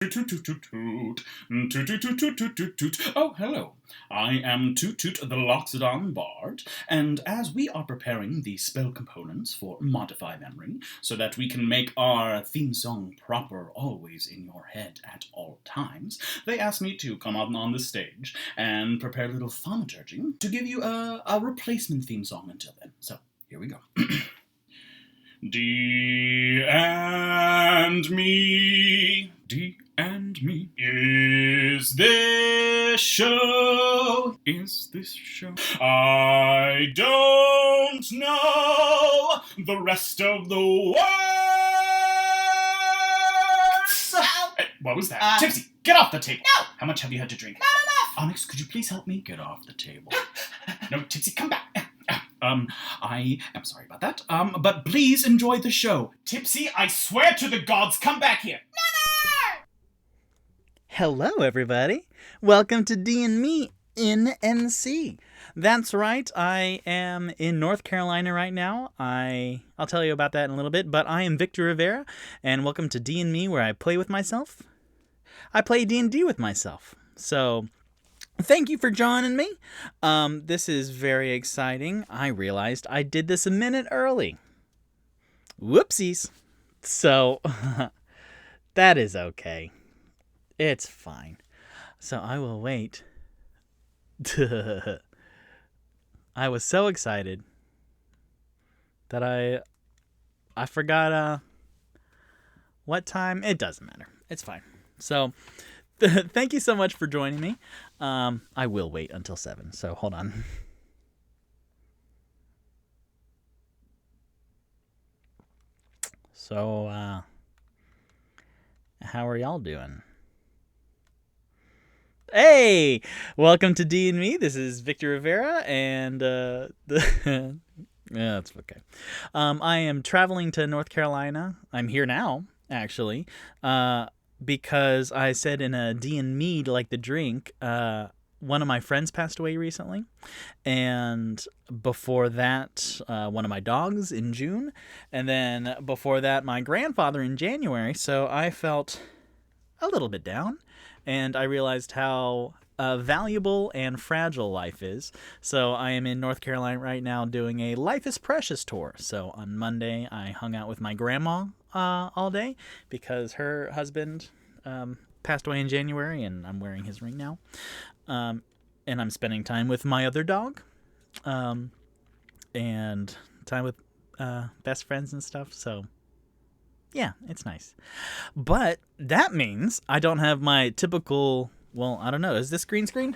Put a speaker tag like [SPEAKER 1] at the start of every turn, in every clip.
[SPEAKER 1] Toot, toot, toot, toot, toot. Toot, toot, toot, toot, toot, toot, toot. Oh, hello. I am Toot Toot the Loxodon Bard, and as we are preparing the spell components for Modify Memory, so that we can make our theme song proper always in your head at all times, they asked me to come out on the stage and prepare a little thaumaturgy to give you a replacement theme song until then. So, here we go. D&Me, D&Me. Is this show? I don't know the rest of the words. What was that? Tipsy, get off the table.
[SPEAKER 2] No.
[SPEAKER 1] How much have you had to drink?
[SPEAKER 2] Not enough.
[SPEAKER 1] Onyx, could you please help me? Get off the table. No, Tipsy, come back. I am sorry about that. But please enjoy the show. Tipsy, I swear to the gods, come back here.
[SPEAKER 3] Hello, everybody. Welcome to D&Me in NC. That's right. I am in North Carolina right now. I'll tell you about that in a little bit, but I am Victor Rivera, and welcome to D&Me, where I play with myself. I play D&D with myself. So, thank you for joining me. This is very exciting. I realized I did this a minute early. Whoopsies. So, that is okay. It's fine. So I will wait. I was so excited that I forgot what time. It doesn't matter. It's fine. So thank you so much for joining me. I will wait until 7, so hold on. So how are y'all doing? Hey, welcome to D&Me. This is Victor Rivera, and yeah, that's okay. I am traveling to North Carolina. I'm here now, actually, because I said in a D&Me, like the drink, one of my friends passed away recently, and before that, one of my dogs in June, and then before that, my grandfather in January, so I felt a little bit down. And I realized how valuable and fragile life is. So I am in North Carolina right now doing a Life is Precious tour. So on Monday, I hung out with my grandma all day because her husband passed away in January, and I'm wearing his ring now. And I'm spending time with my other dog and time with best friends and stuff. So yeah, it's nice. But that means I don't have my typical, well, I don't know. Is this green screen?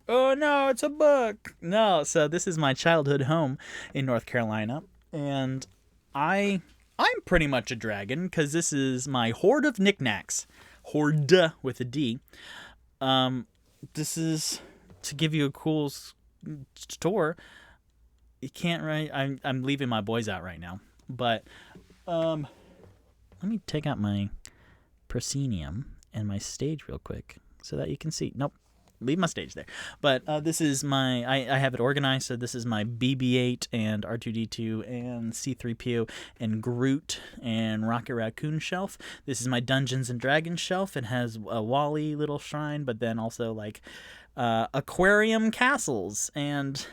[SPEAKER 3] Oh, no, it's a book. No, so this is my childhood home in North Carolina. And I'm pretty much a dragon because this is my hoard of knickknacks. Hoard with a D. This is to give you a cool tour. You can't write. I'm leaving my boys out right now. But let me take out my proscenium and my stage real quick so that you can see. Nope, leave my stage there. But this is my, I have it organized, so this is my BB-8 and R2-D2 and C-3PO and Groot and Rocket Raccoon shelf. This is my Dungeons and Dragons shelf. It has a Wally little shrine, but then also like aquarium castles and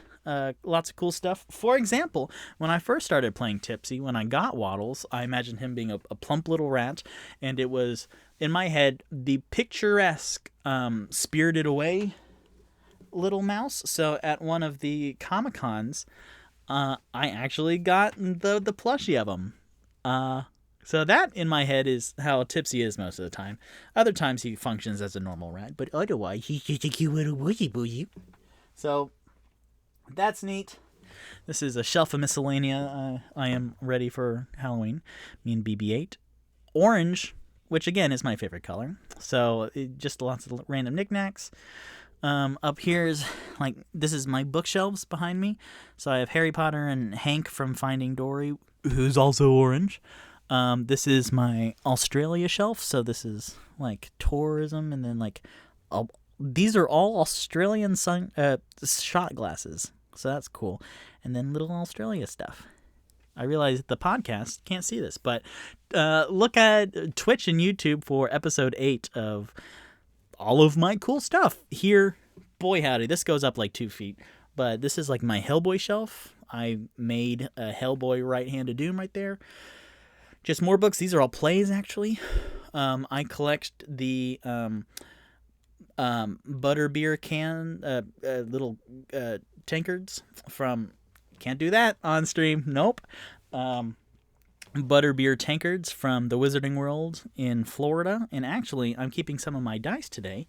[SPEAKER 3] lots of cool stuff. For example, when I first started playing Tipsy, when I got Waddles, I imagined him being a plump little rat, and it was, in my head, the picturesque, Spirited Away little mouse. So at one of the Comic-Cons, I actually got the plushie of him. So that, in my head, is how Tipsy is most of the time. Other times he functions as a normal rat, but otherwise he's just a cute little boozy. So that's neat. This is a shelf of miscellanea. I am ready for Halloween. Me and BB-8. Orange, which again is my favorite color. So just lots of random knickknacks. Up here is like, this is my bookshelves behind me. So I have Harry Potter and Hank from Finding Dory, who's also orange. This is my Australia shelf. So this is like tourism, and then like these are all Australian shot glasses, so that's cool. And then little Australia stuff. I realize the podcast can't see this, but look at Twitch and YouTube for episode 8 of all of my cool stuff. Here, boy howdy, this goes up like 2 feet, but this is like my Hellboy shelf. I made a Hellboy Right Hand of Doom right there. Just more books. These are all plays, actually. I collect the butterbeer can, little tankards from... Can't do that on stream. Nope. Butterbeer tankards from the Wizarding World in Florida. And actually, I'm keeping some of my dice today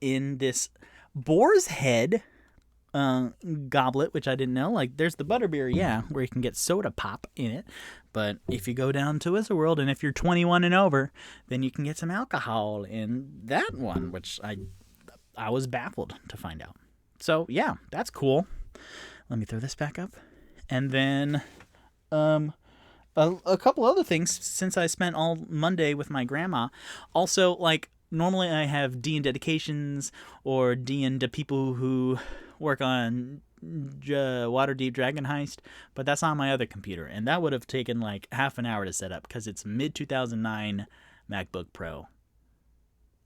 [SPEAKER 3] in this boar's head goblet, which I didn't know. Like, there's the butterbeer, yeah, where you can get soda pop in it. But if you go down to Wizard World, and if you're 21 and over, then you can get some alcohol in that one, which I was baffled to find out. So, yeah, that's cool. Let me throw this back up. And then a couple other things since I spent all Monday with my grandma. Also, like, normally I have D&D dedications or D&D people who work on Waterdeep Dragon Heist, but that's on my other computer. And that would have taken like half an hour to set up because it's mid-2009 MacBook Pro.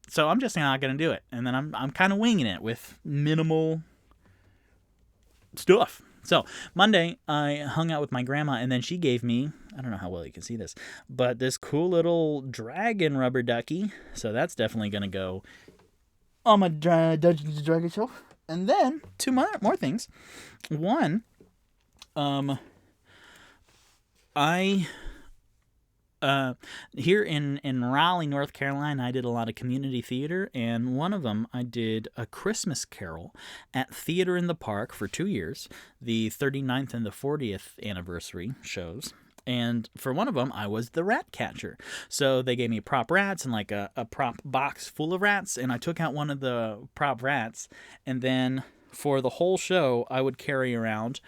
[SPEAKER 3] So I'm just not going to do it. And then I'm kind of winging it with minimal stuff. So Monday I hung out with my grandma, and then she gave me, I don't know how well you can see this, but this cool little dragon rubber ducky. So that's definitely going to go on my Dungeons & Dragons shelf. And then 2 more things. One, I here in Raleigh, North Carolina, I did a lot of community theater, and one of them I did a Christmas Carol at Theater in the Park for 2 years, the 39th and the 40th anniversary shows. And for one of them, I was the rat catcher. So they gave me prop rats and like a prop box full of rats, and I took out one of the prop rats, and then for the whole show, I would carry around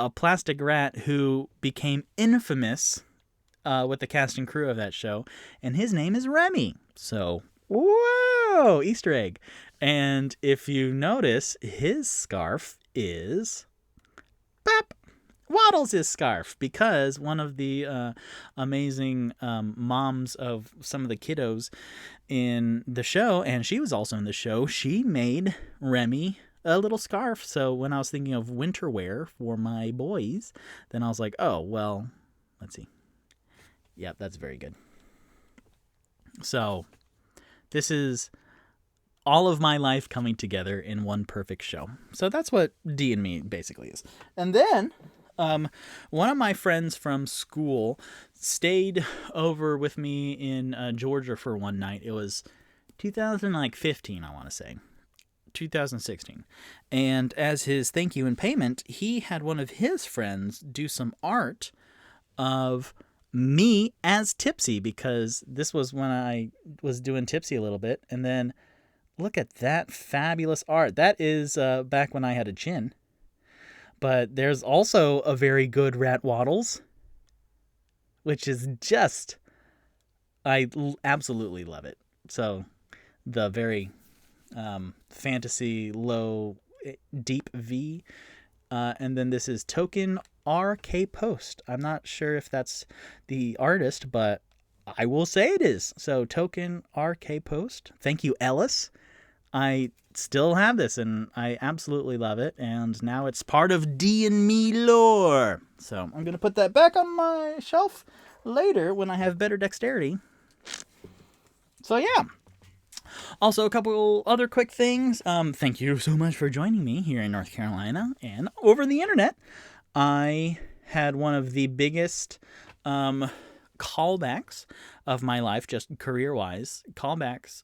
[SPEAKER 3] a plastic rat who became infamous with the cast and crew of that show, and his name is Remy. So, whoa, Easter egg. And if you notice, his scarf is Waddles' scarf, because one of the amazing moms of some of the kiddos in the show, and she was also in the show, she made Remy a little scarf. So when I was thinking of winter wear for my boys, then I was like, oh, well, let's see. Yep, that's very good. So this is all of my life coming together in one perfect show. So that's what D&Me basically is. And then one of my friends from school stayed over with me in Georgia for one night. It was 2015, I want to say. 2016. And as his thank you and payment, he had one of his friends do some art of me as Tipsy, because this was when I was doing Tipsy a little bit. And then look at that fabulous art. That is back when I had a chin. But there's also a very good Rat Waddles, which is just, I absolutely love it. So the very fantasy low deep V, and then this is Token RK Post. I'm not sure if that's the artist, but I will say it is. So Token RK Post. Thank you, Ellis. I still have this, and I absolutely love it, and now it's part of D&Me lore. So I'm going to put that back on my shelf later when I have better dexterity. So yeah. Also, a couple other quick things. Thank you so much for joining me here in North Carolina and over the internet. I had one of the biggest callbacks of my life, just career-wise, callbacks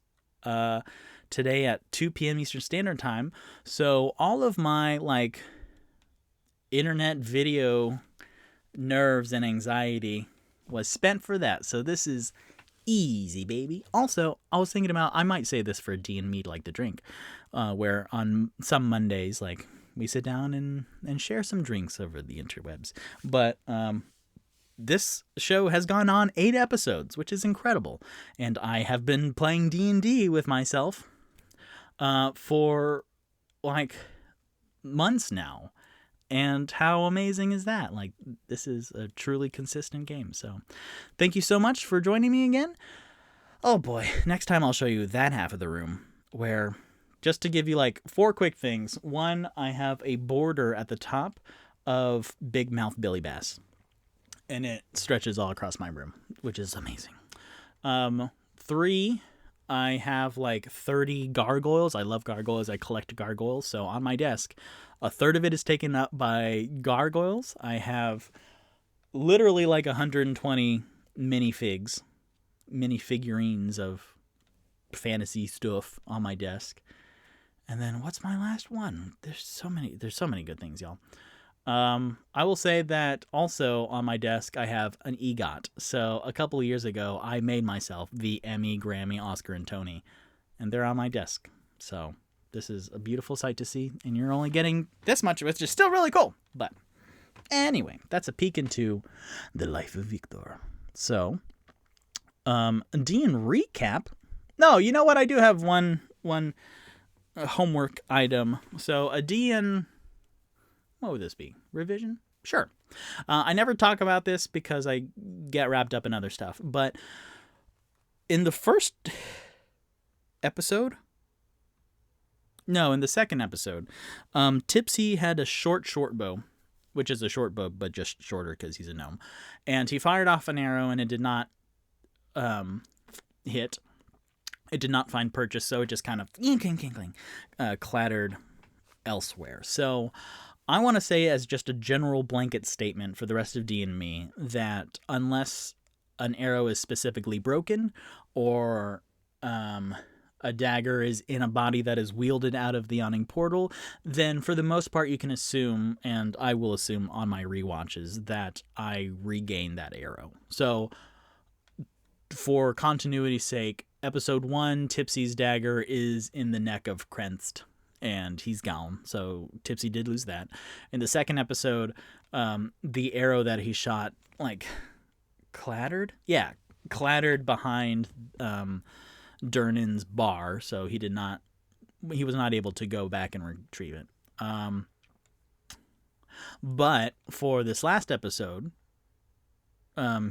[SPEAKER 3] today at 2 p.m. Eastern Standard Time. So all of my like internet video nerves and anxiety was spent for that. So this is easy, baby. Also, I was thinking about, I might say this for D&Me like the drink, where on some Mondays, like, we sit down and share some drinks over the interwebs. But this show has gone on 8 episodes, which is incredible. And I have been playing D&D with myself for, like, months now. And how amazing is that? Like, this is a truly consistent game. So thank you so much for joining me again. Oh boy, next time I'll show you that half of the room where, just to give you like 4 quick things. One, I have a border at the top of big mouth Billy Bass, and it stretches all across my room, which is amazing. 3, I have like 30 gargoyles. I love gargoyles. I collect gargoyles. So on my desk, a third of it is taken up by gargoyles. I have literally like 120 mini figurines of fantasy stuff on my desk. And then what's my last one? There's so many good things, y'all. I will say that also on my desk I have an EGOT. So a couple of years ago I made myself the Emmy, Grammy, Oscar, and Tony, and they're on my desk. So this is a beautiful sight to see, and you're only getting this much, which is still really cool. But anyway, that's a peek into the life of Victor. So, D and recap. No, you know what? I do have one homework item. So a D and what would this be? Revision? Sure. I never talk about this because I get wrapped up in other stuff. But in the first episode, no, in the second episode, Tipsy had a short bow, which is a short bow, but just shorter because he's a gnome. And he fired off an arrow, and it did not hit. It did not find purchase, so it just kind of clattered elsewhere. So I want to say, as just a general blanket statement for the rest of D&Me, that unless an arrow is specifically broken or a dagger is in a body that is wielded out of the awning portal, then for the most part you can assume, and I will assume on my rewatches, that I regain that arrow. So for continuity's sake, episode 1, Tipsy's dagger is in the neck of Krenst, and he's gone. So Tipsy did lose that. In the second episode, the arrow that he shot, like, clattered? Yeah, clattered behind Durnan's bar, so he was not able to go back and retrieve it. But for this last episode,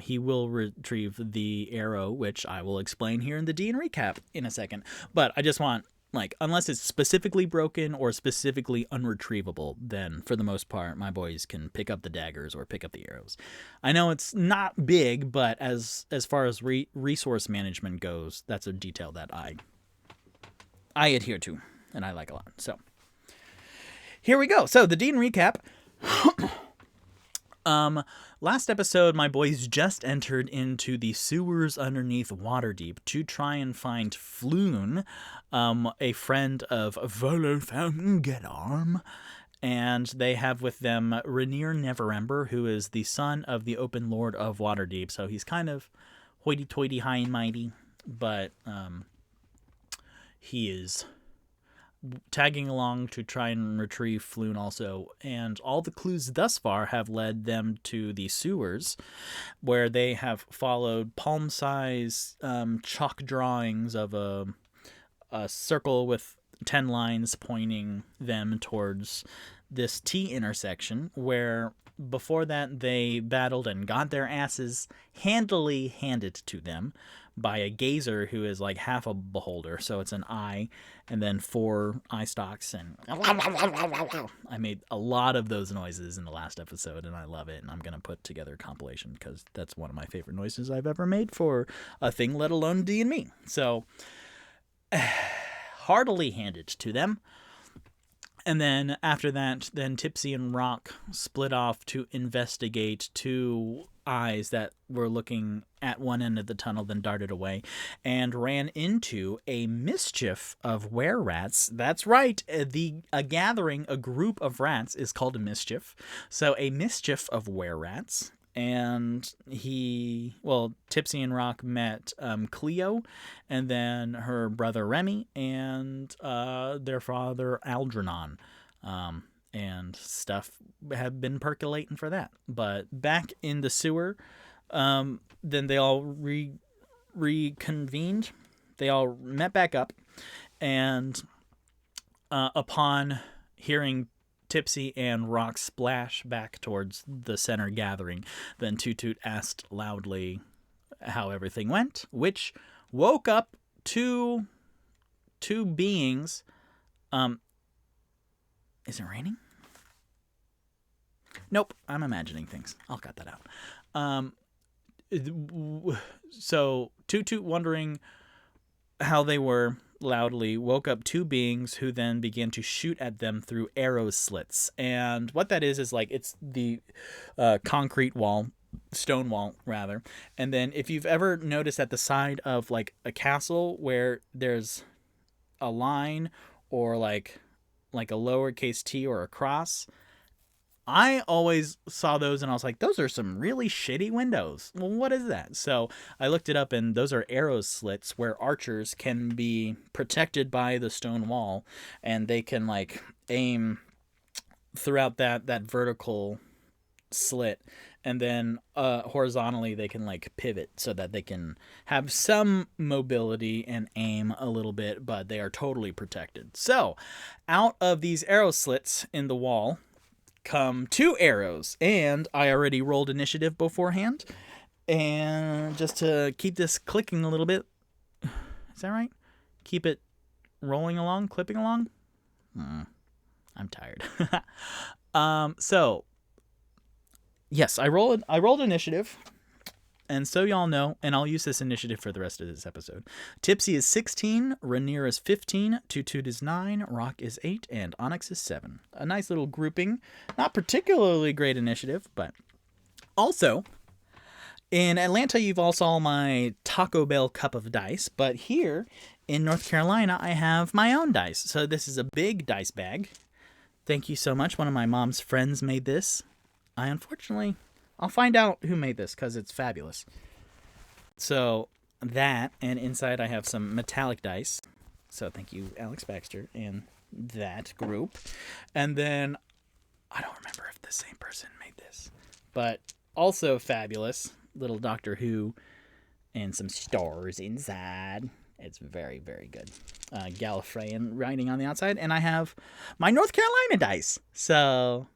[SPEAKER 3] he will retrieve the arrow, which I will explain here in the D and recap in a second. But I just want, like, unless it's specifically broken or specifically unretrievable, then for the most part, my boys can pick up the daggers or pick up the arrows. I know it's not big, but as far as resource management goes, that's a detail that I adhere to and I like a lot. So here we go. So the D and recap. Last episode, my boys just entered into the sewers underneath Waterdeep to try and find Floon, a friend of Volo Fountain Getarm, and they have with them Rainier Neverember, who is the son of the Open Lord of Waterdeep, so he's kind of hoity-toity, high and mighty, but he is tagging along to try and retrieve Floon also, and all the clues thus far have led them to the sewers, where they have followed palm-size chalk drawings of a circle with 10 lines pointing them towards this T intersection, where before that they battled and got their asses handily handed to them by a gazer who is like half a beholder. So it's an eye and then 4 eye stalks, and I made a lot of those noises in the last episode, and I love it, and I'm going to put together a compilation because that's one of my favorite noises I've ever made for a thing, let alone D&Me. So heartily handed to them. And then after that, then Tipsy and Rock split off to investigate 2 eyes that were looking at one end of the tunnel, then darted away, and ran into a mischief of were-rats. That's right, a gathering, a group of rats is called a mischief. So a mischief of were-rats. And Tipsy and Rock met Cleo, and then her brother Remy, and their father Algernon. And stuff had been percolating for that. But back in the sewer, then they all reconvened. They all met back up, and upon hearing Tipsy and Rock splash back towards the center gathering. Then Toot Toot asked loudly how everything went, which woke up two beings. Is it raining? Nope, I'm imagining things. I'll cut that out. So Toot Toot, wondering how they were, loudly woke up two beings who then began to shoot at them through arrow slits. And what that is like, it's the concrete wall, stone wall rather. And then if you've ever noticed at the side of like a castle where there's a line or like a lowercase t or a cross, I always saw those and I was like, those are some really shitty windows. Well, what is that? So I looked it up, and those are arrow slits where archers can be protected by the stone wall, and they can like aim throughout that vertical slit, and then horizontally they can like pivot so that they can have some mobility and aim a little bit, but they are totally protected. So out of these arrow slits in the wall come two arrows, and I already rolled initiative beforehand, and just to keep this clicking a little bit, is that right? Keep it rolling along, clipping along. I'm tired. So yes, I rolled initiative, and so y'all know, and I'll use this initiative for the rest of this episode. Tipsy is 16, Rainier is 15, Toot Toot is 9, Rock is 8, and Onyx is 7. A nice little grouping. Not particularly great initiative, but also in Atlanta you've all saw my Taco Bell cup of dice, but here in North Carolina I have my own dice. So this is a big dice bag. Thank you so much. One of my mom's friends made this. I'll find out who made this because it's fabulous. So that, and inside I have some metallic dice. So thank you, Alex Baxter, and that group. And then, I don't remember if the same person made this, but also fabulous, little Doctor Who and some stars inside. It's very, very good. Gallifreyan writing on the outside. And I have my North Carolina dice. So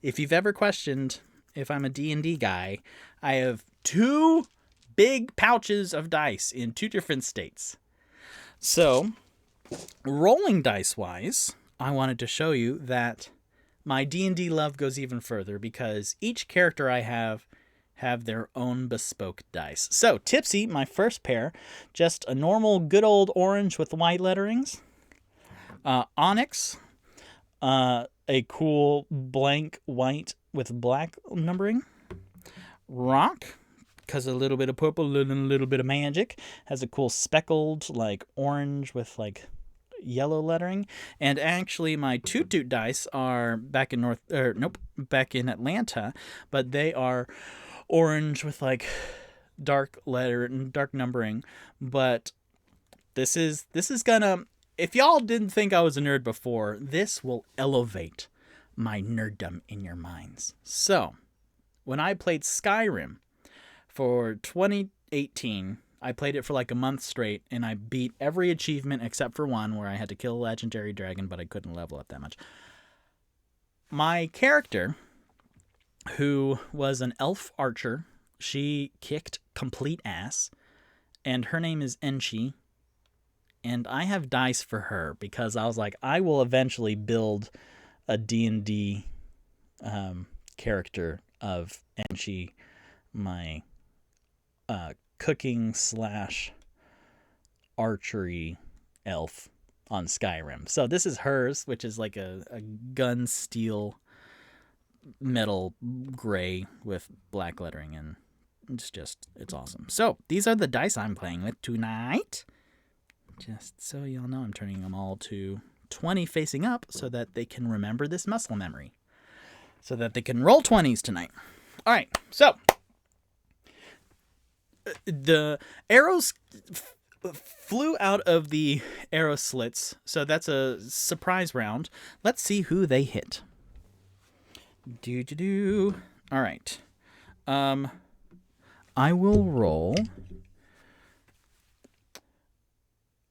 [SPEAKER 3] if you've ever questioned if I'm a D&D guy, I have two big pouches of dice in two different states. So, rolling dice-wise, I wanted to show you that my D&D love goes even further because each character I have their own bespoke dice. So, Tipsy, my first pair, just a normal good old orange with white letterings. Onyx, a cool blank white with black numbering. Rock, because a little bit of purple and a little bit of magic, has a cool speckled like orange with like yellow lettering. And actually my Toot Toot dice are back in Atlanta, but they are orange with like dark numbering. But this is gonna, if y'all didn't think I was a nerd before, this will elevate my nerddom in your minds. So, when I played Skyrim for 2018, I played it for like a month straight, and I beat every achievement except for one where I had to kill a legendary dragon, but I couldn't level up that much. My character, who was an elf archer, she kicked complete ass, and her name is Enchi, and I have dice for her because I was like, I will eventually build a D&D character of Enchi, my cooking / archery elf on Skyrim. So this is hers, which is like a gun steel metal gray with black lettering, and it's awesome. So these are the dice I'm playing with tonight. Just so y'all know, I'm turning them all to 20 facing up so that they can remember this muscle memory, so that they can roll 20s tonight. All right, so the arrows flew out of the arrow slits, so that's a surprise round. Let's see who they hit. All right. I will roll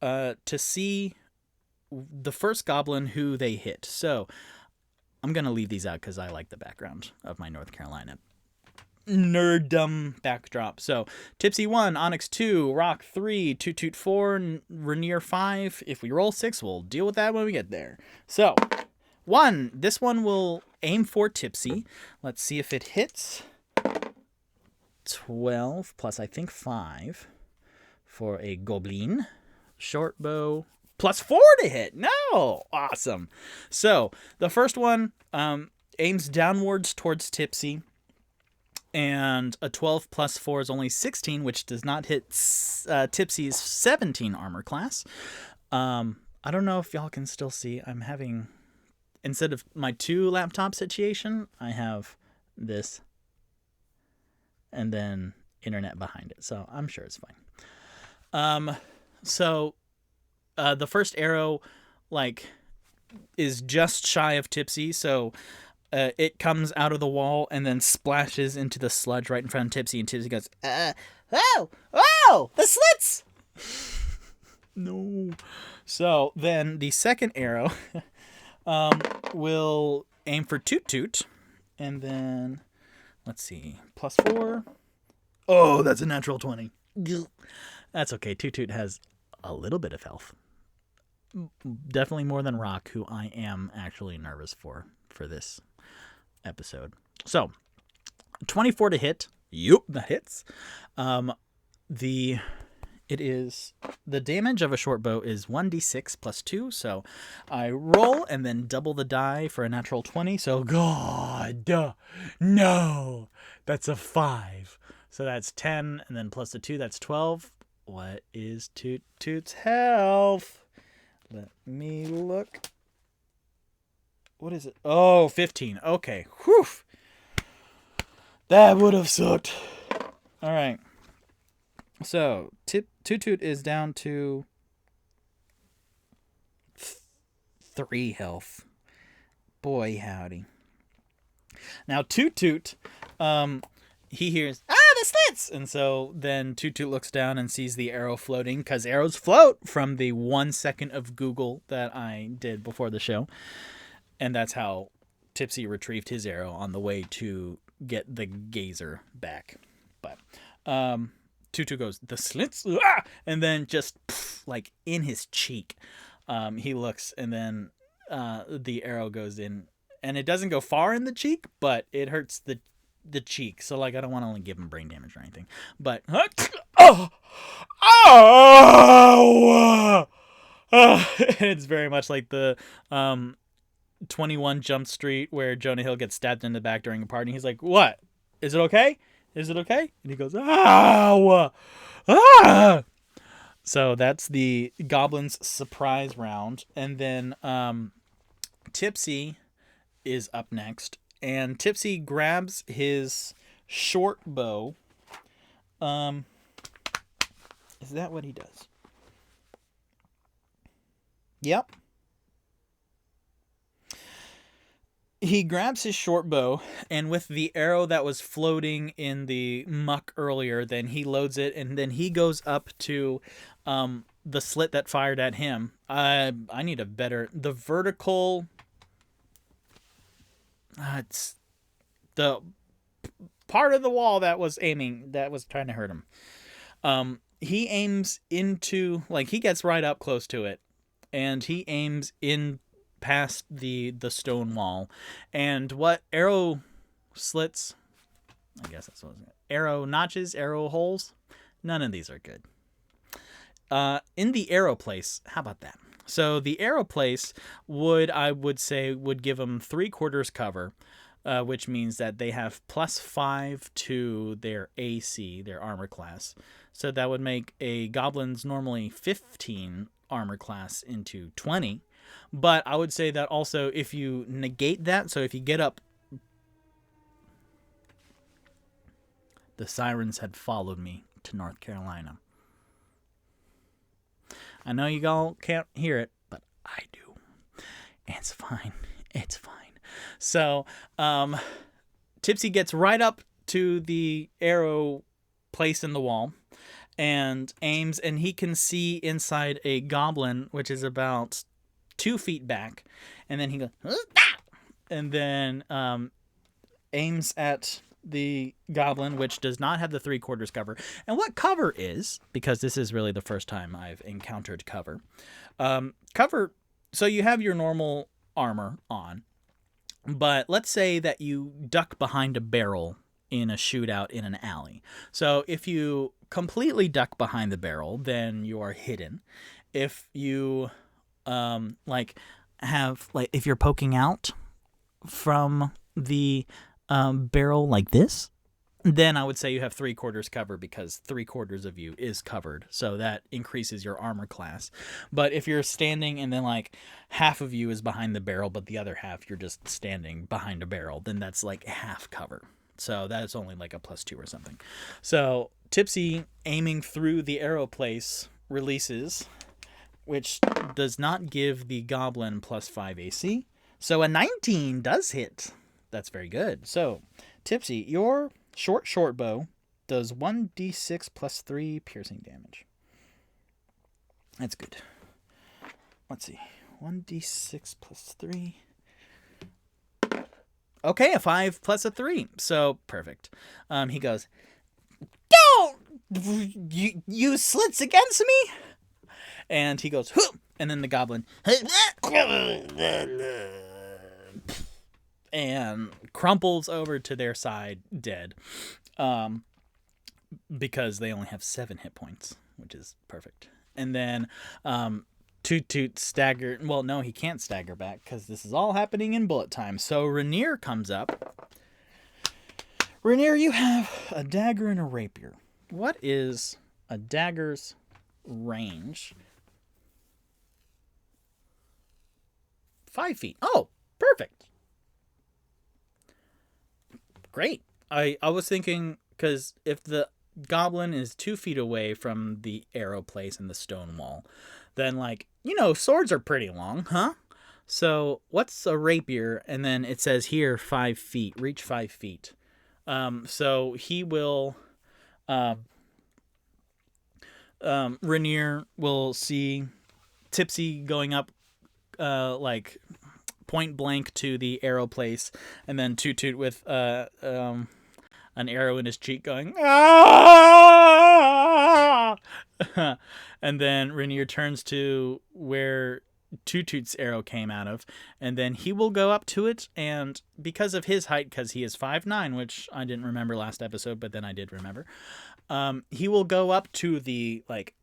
[SPEAKER 3] to see the first goblin who they hit. So I'm going to leave these out because I like the background of my North Carolina nerddom backdrop. So Tipsy 1, Onyx 2, Rock 3, Toot Toot 4, Rainier 5. If we roll 6, we'll deal with that when we get there. So 1, this one will aim for Tipsy. Let's see if it hits. 12 plus I think 5 for a goblin. Short bow plus 4 to hit. No! Awesome. So the first one aims downwards towards Tipsy. And a 12 plus 4 is only 16, which does not hit Tipsy's 17 armor class. I don't know if y'all can still see. I'm having, instead of my 2 laptop situation, I have this and then internet behind it. So I'm sure it's fine. So the first arrow, is just shy of Tipsy. So it comes out of the wall and then splashes into the sludge right in front of Tipsy. And Tipsy goes, oh, the slits! No. So then the second arrow will aim for Toot Toot. And then, let's see, plus 4. Oh, that's a natural 20. That's okay. Toot Toot has a little bit of health. Definitely more than Rock, who I am actually nervous for this episode. So, 24 to hit. Yup, that hits. The damage of a short bow is 1d6 plus 2. So, I roll and then double the die for a natural 20. So, God, no, that's a 5. So that's 10, and then plus the 2, that's 12. What is Toot Toot's health? Let me look. What is it? Oh, 15. Okay. Whew. That would have sucked. All right. So, Toot Toot is down to 3 health. Boy, howdy. Now, Toot Toot, he hears, the slits! And so then Toot Toot looks down and sees the arrow floating, because arrows float from the 1 second of Google that I did before the show. And that's how Tipsy retrieved his arrow on the way to get the gazer back. But Toot Toot goes, the slits? Ah! And then just in his cheek, he looks, and then the arrow goes in. And it doesn't go far in the cheek, but it hurts the cheek. So, I don't want to only give him brain damage or anything. But, it's very much like the 21 Jump Street where Jonah Hill gets stabbed in the back during a party. He's like, what? Is it okay? Is it okay? And he goes, ow! Ah! So that's the Goblin's surprise round. And then Tipsy is up next. And Tipsy grabs his short bow. Is that what he does? Yep. He grabs his short bow, and with the arrow that was floating in the muck earlier, then he loads it, and then he goes up to the slit that fired at him. I need the vertical. It's the part of the wall that was trying to hurt him. He aims into, he gets right up close to it, and he aims in past the stone wall. And what arrow slits, I guess that's what it's, arrow notches, arrow holes, none of these are good. In the arrow place, how about that? So the arrow place would give them 3/4 cover, which means that they have +5 to their AC, their armor class. So that would make a goblin's normally 15 armor class into 20. But I would say that also if you negate that, so if you get up, the sirens had followed me to North Carolina. I know you all can't hear it, but I do. It's fine. It's fine. So, Tipsy gets right up to the arrow place in the wall and aims, and he can see inside a goblin, which is about 2 feet back. And then he goes, ah! and then aims at the goblin, which does not have the 3/4 cover. And what cover is, because this is really the first time I've encountered cover. Cover, so you have your normal armor on, but let's say that you duck behind a barrel in a shootout in an alley. So if you completely duck behind the barrel, then you are hidden. If you if you're poking out from the barrel like this, then I would say you have 3/4 cover, because 3/4 of you is covered. So that increases your armor class. But if you're standing and then like half of you is behind the barrel, but the other half you're just standing behind a barrel, then that's like half cover. So that's only like a +2 or something. So Tipsy, aiming through the arrow place, releases, which does not give the goblin +5 AC. So a 19 does hit. That's very good. So, Tipsy, your short bow does 1d6 + 3 piercing damage. That's good. Let's see. 1d6 + 3. Okay, a 5 + a 3. So, perfect. He goes, "Don't you use slits against me?" And he goes, "Huh!" And then the goblin and crumples over to their side dead, because they only have 7 hit points, which is perfect. And then Toot Toot stagger. Well, no, he can't stagger back because this is all happening in bullet time. So Rainier comes up. Rainier, you have a dagger and a rapier. What is a dagger's range? 5 feet. Oh, perfect. Great. I was thinking, because if the goblin is 2 feet away from the arrow place and the stone wall, then, like, swords are pretty long, huh? So what's a rapier? And then it says here 5 feet, reach 5 feet. So he will, Rainier will see Tipsy going up, like, point blank to the arrow place, and then Toot Toot with an arrow in his cheek going, "Ah!" And then Rainier turns to where Toot Toot's arrow came out of, and then he will go up to it, and because of his height, because he is 5'9", which I didn't remember last episode, but then I did remember, he will go up to the, like,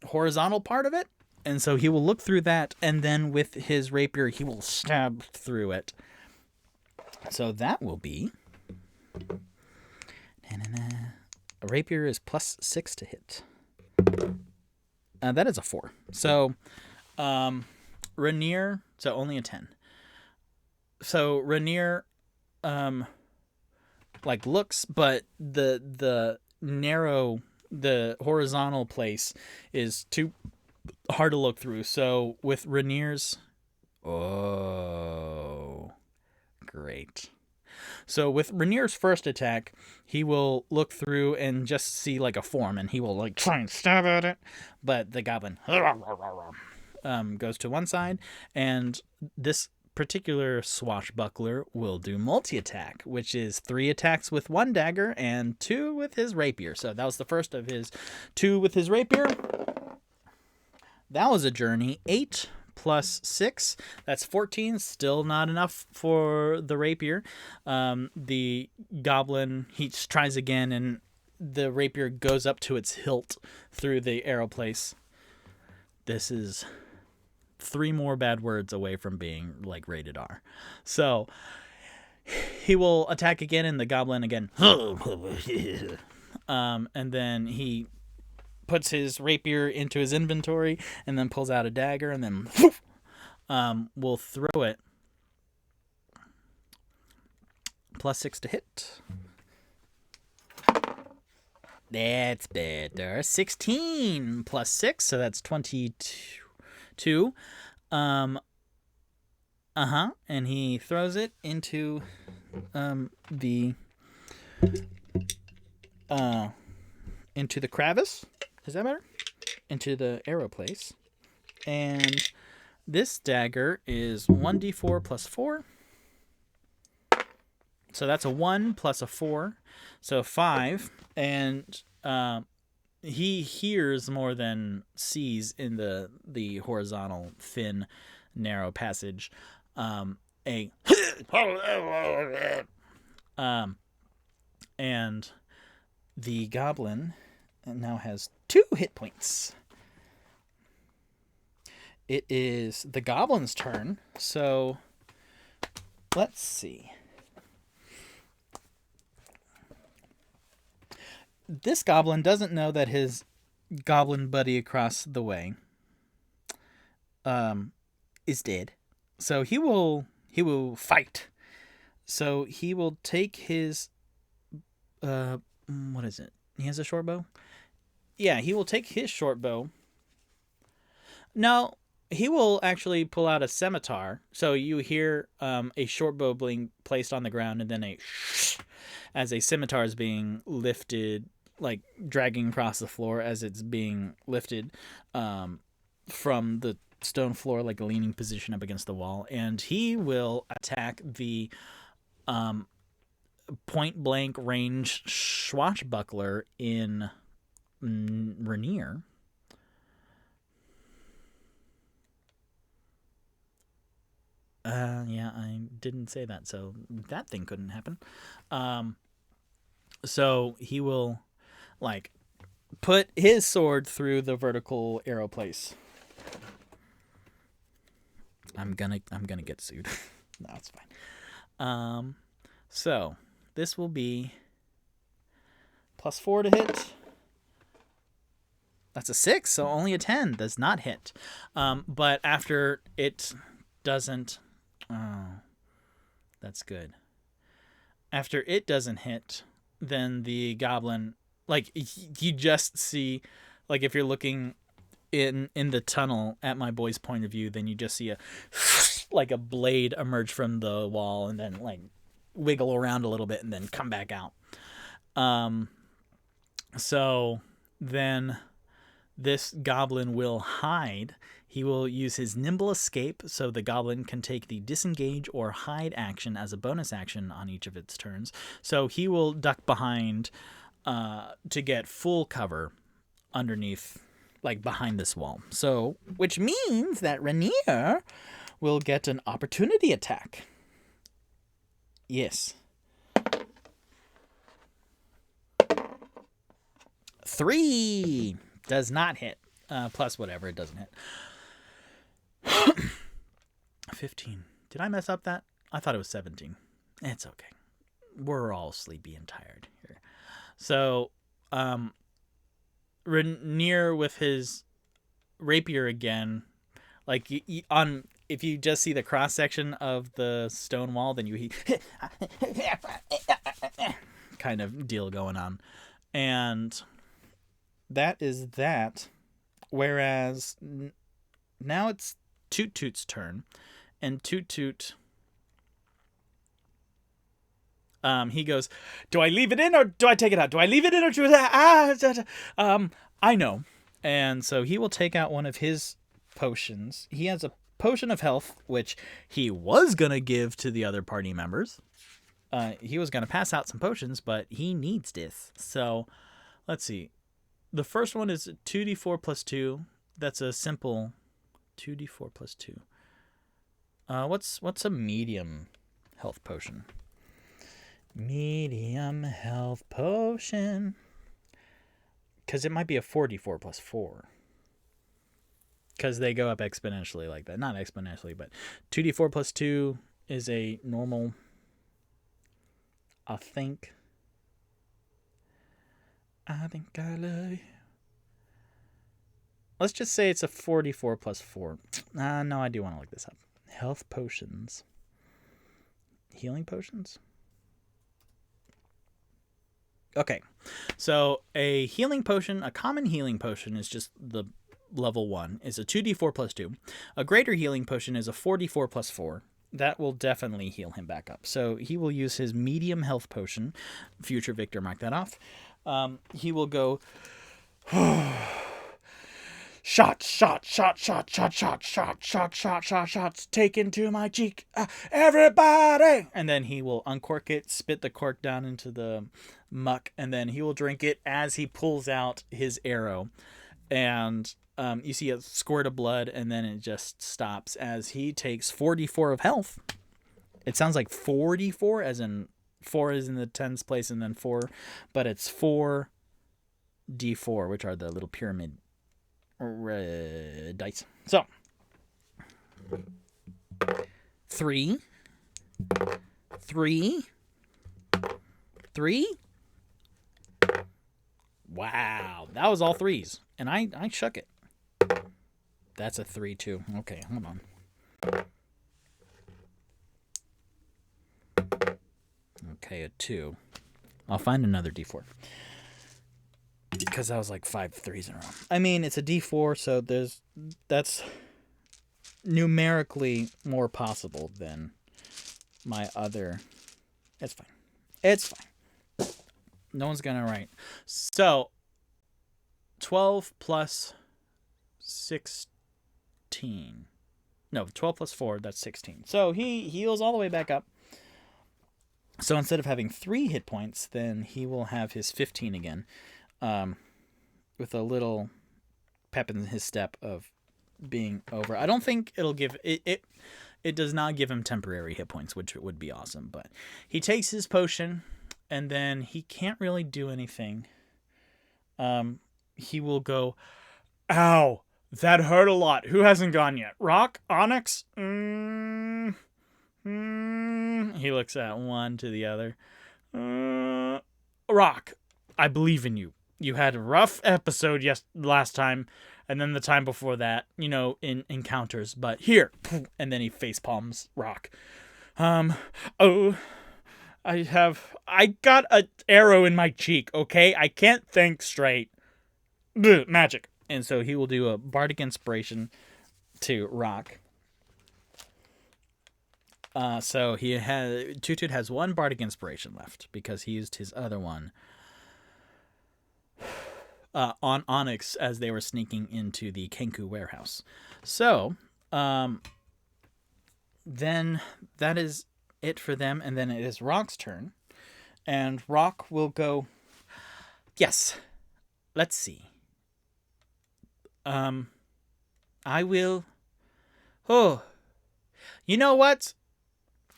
[SPEAKER 3] horizontal part of it. And so he will look through that, and then with his rapier, he will stab through it. So that will be... A rapier is +6 to hit. That is a 4. So, Rainier... So only a 10. So Rainier, looks, but the narrow... The horizontal place is too hard to look through. So with Rainier's, great. So with Rainier's first attack, he will look through and just see like a form, and he will like try and stab at it. But the goblin goes to one side, and this particular swashbuckler will do multi-attack, which is 3 attacks with 1 dagger and 2 with his rapier. So that was the first of his 2 with his rapier. That was a journey. 8 + 6, that's 14. Still not enough for the rapier. The goblin, he tries again, and the rapier goes up to its hilt through the arrow place. This is 3 more bad words away from being like rated R. So he will attack again, and the goblin again. And then he puts his rapier into his inventory, and then pulls out a dagger, and then will throw it. +6 to hit. That's better. 16 + 6, so that's 22. And he throws it into into the crevice. Is that better? Into the arrow place. And this dagger is 1d4 + 4. So that's a 1 plus a 4. So 5. And he hears more than sees in the horizontal, thin, narrow passage. A and the goblin now has 2 hit points. It is the goblin's turn, so let's see. This goblin doesn't know that his goblin buddy across the way is dead. So he will fight. So he will take his what is it? He has a short bow? Yeah, he will take his short bow. No, he will actually pull out a scimitar. So you hear a short bow being placed on the ground, and then a as a scimitar is being lifted, like dragging across the floor as it's being lifted from the stone floor, like a leaning position up against the wall. And he will attack the point blank range swashbuckler in Rainier. Yeah, I didn't say that, so that thing couldn't happen. So he will, like, put his sword through the vertical arrow place. I'm gonna get sued. No, it's fine. So this will be +4 to hit. That's a 6, so only a 10 does not hit. But after it doesn't... Oh, that's good. After it doesn't hit, then the goblin, like, you just see, like, if you're looking in the tunnel at my boy's point of view, then you just see a blade emerge from the wall and then, like, wiggle around a little bit and then come back out. So then this goblin will hide. He will use his nimble escape, so the goblin can take the disengage or hide action as a bonus action on each of its turns. So he will duck behind to get full cover underneath, like behind this wall. So, which means that Rainier will get an opportunity attack. Yes. 3 does not hit. Plus whatever, it doesn't hit. 15. Did I mess up that? I thought it was 17. It's okay. We're all sleepy and tired here. So, Rainier with his rapier again, like if you just see the cross section of the stone wall, then you kind of deal going on, and that is that. Whereas now it's Toot Toot's turn, and Toot Toot, he goes, do I leave it in or do I take it out? Do I leave it in or do I know. And so he will take out one of his potions. He has a potion of health, which he was going to give to the other party members. He was going to pass out some potions, but he needs this. So let's see. The first one is 2d4 plus 2. That's a simple 2d4 plus 2. What's a medium health potion? Medium health potion. Because it might be a 4d4 plus 4. Because they go up exponentially like that. Not exponentially, but 2d4 plus 2 is a normal, I think I love you. Let's just say it's a 44 plus 4. No, I do want to look this up. Health potions. Healing potions? Okay. So a healing potion, a common healing potion is just the level 1, is a 2d4 plus 2. A greater healing potion is a 4d4 plus 4. That will definitely heal him back up. So he will use his medium health potion. Future Victor, mark that off. He will go... shots taken to my cheek. Everybody! And then he will uncork it, spit the cork down into the muck, and then he will drink it as he pulls out his arrow. And you see a squirt of blood, and then it just stops as he takes 4d4 of health. It sounds like 4d4, as in 4 is in the tens place and then 4, but it's 4d4, which are the little pyramid dice. So 3. Wow, that was all 3s, and I shook it. That's a 3 too. Okay, hold on. Okay, a 2. I'll find another d4. Because that was like 5 3s in a row. I mean, it's a d4, so that's numerically more possible than my other. It's fine. It's fine. No one's gonna write. So 12 plus 16. No, 12 plus 4, that's 16. So he heals all the way back up. So instead of having 3 hit points, then he will have his 15 again, with a little pep in his step of being over. I don't think it'll give it. It does not give him temporary hit points, which would be awesome. But he takes his potion, and then he can't really do anything. He will go, "Ow, that hurt a lot. Who hasn't gone yet? Rock, Onyx." He looks at one to the other. Rock, I believe in you. You had a rough episode last time, and then the time before that, in encounters. But here, and then he face palms Rock. Oh, I got an arrow in my cheek. Okay, I can't think straight. Blech, magic. And so he will do a bardic inspiration to Rock. So Toot has 1 bardic inspiration left because he used his other one on Onyx as they were sneaking into the Kenku warehouse. So then that is it for them, and then it is Rock's turn, and Rock will go. Yes, let's see. I will. Oh, you know what?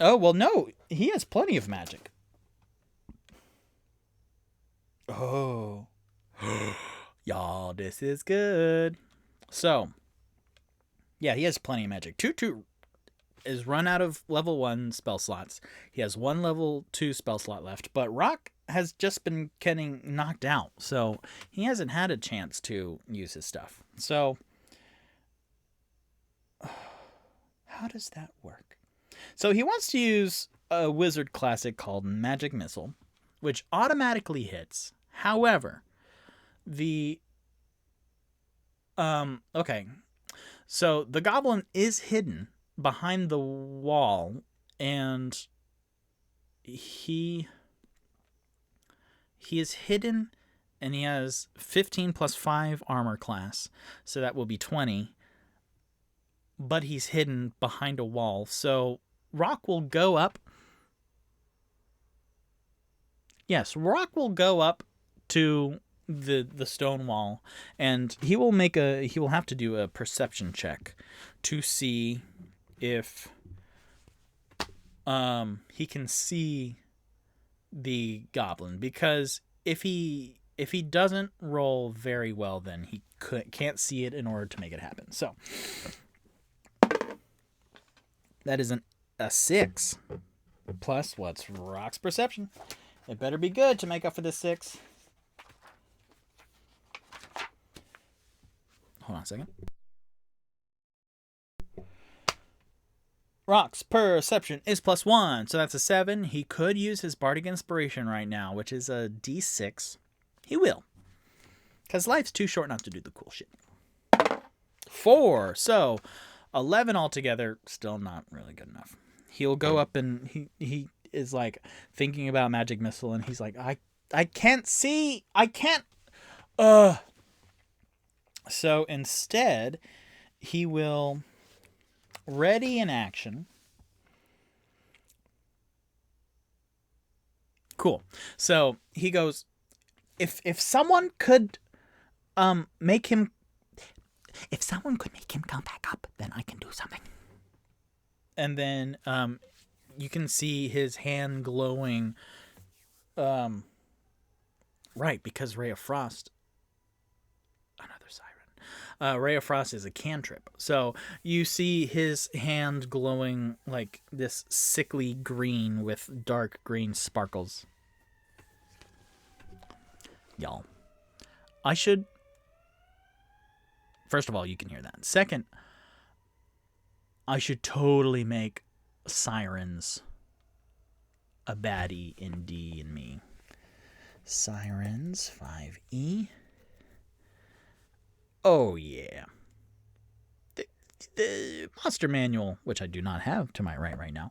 [SPEAKER 3] Oh, well, no. He has plenty of magic. Oh. Y'all, this is good. So, yeah, he has plenty of magic. Toot is run out of level 1 spell slots. He has 1 level 2 spell slot left. But Rock has just been getting knocked out. So, he hasn't had a chance to use his stuff. So, how does that work? So he wants to use a wizard classic called Magic Missile, which automatically hits. However, okay. So the goblin is hidden behind the wall, and he is hidden, and he has 15 plus 5 armor class, so that will be 20. But he's hidden behind a wall, so Rock will go up. Yes, Rock will go up to the stone wall, and he will have to do a perception check to see if he can see the goblin, because if he doesn't roll very well, then he can't see it in order to make it happen. So that is a 6 plus what's Rock's perception. It better be good to make up for this 6. Hold on a second. Rock's perception is +1, so that's a 7. He could use his bardic inspiration right now, which is a D6. He will, because life's too short not to do the cool shit. 4, so 11 altogether. Still not really good enough. He'll go up, and he is like thinking about Magic Missile, and he's like, I can't see. I can't. So instead, he will ready in action. Cool. So he goes, if someone could make him come back up, then I can do something. And then you can see his hand glowing. Right, because Ray of Frost. Another siren. Ray of Frost is a cantrip. So you see his hand glowing like this sickly green with dark green sparkles. Y'all, I should. First of all, you can hear that. Second, I should totally make sirens a baddie in D&Me. Sirens 5E. Oh yeah. The monster manual, which I do not have to my right now.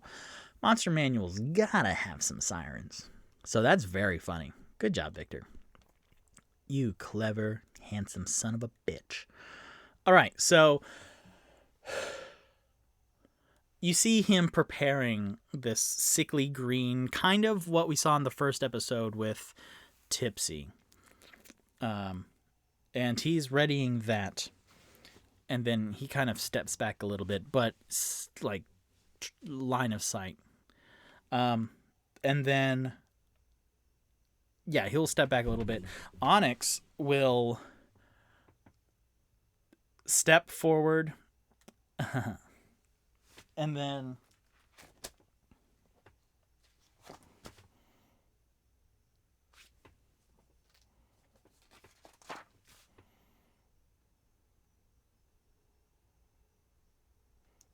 [SPEAKER 3] Monster manual's gotta have some sirens. So that's very funny. Good job, Victor. You clever, handsome son of a bitch. All right, so you see him preparing this sickly green, kind of what we saw in the first episode with Tipsy. And he's readying that. And then he kind of steps back a little bit, but like line of sight. And then, yeah, he'll step back a little bit. Onyx will step forward. And then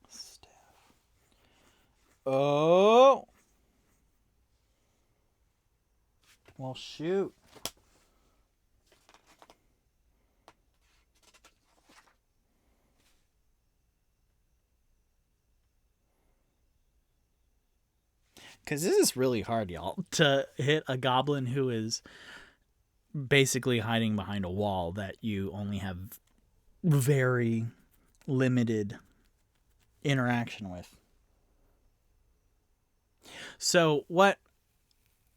[SPEAKER 3] staff. Oh. Well, shoot. Because this is really hard, y'all, to hit a goblin who is basically hiding behind a wall that you only have very limited interaction with. So what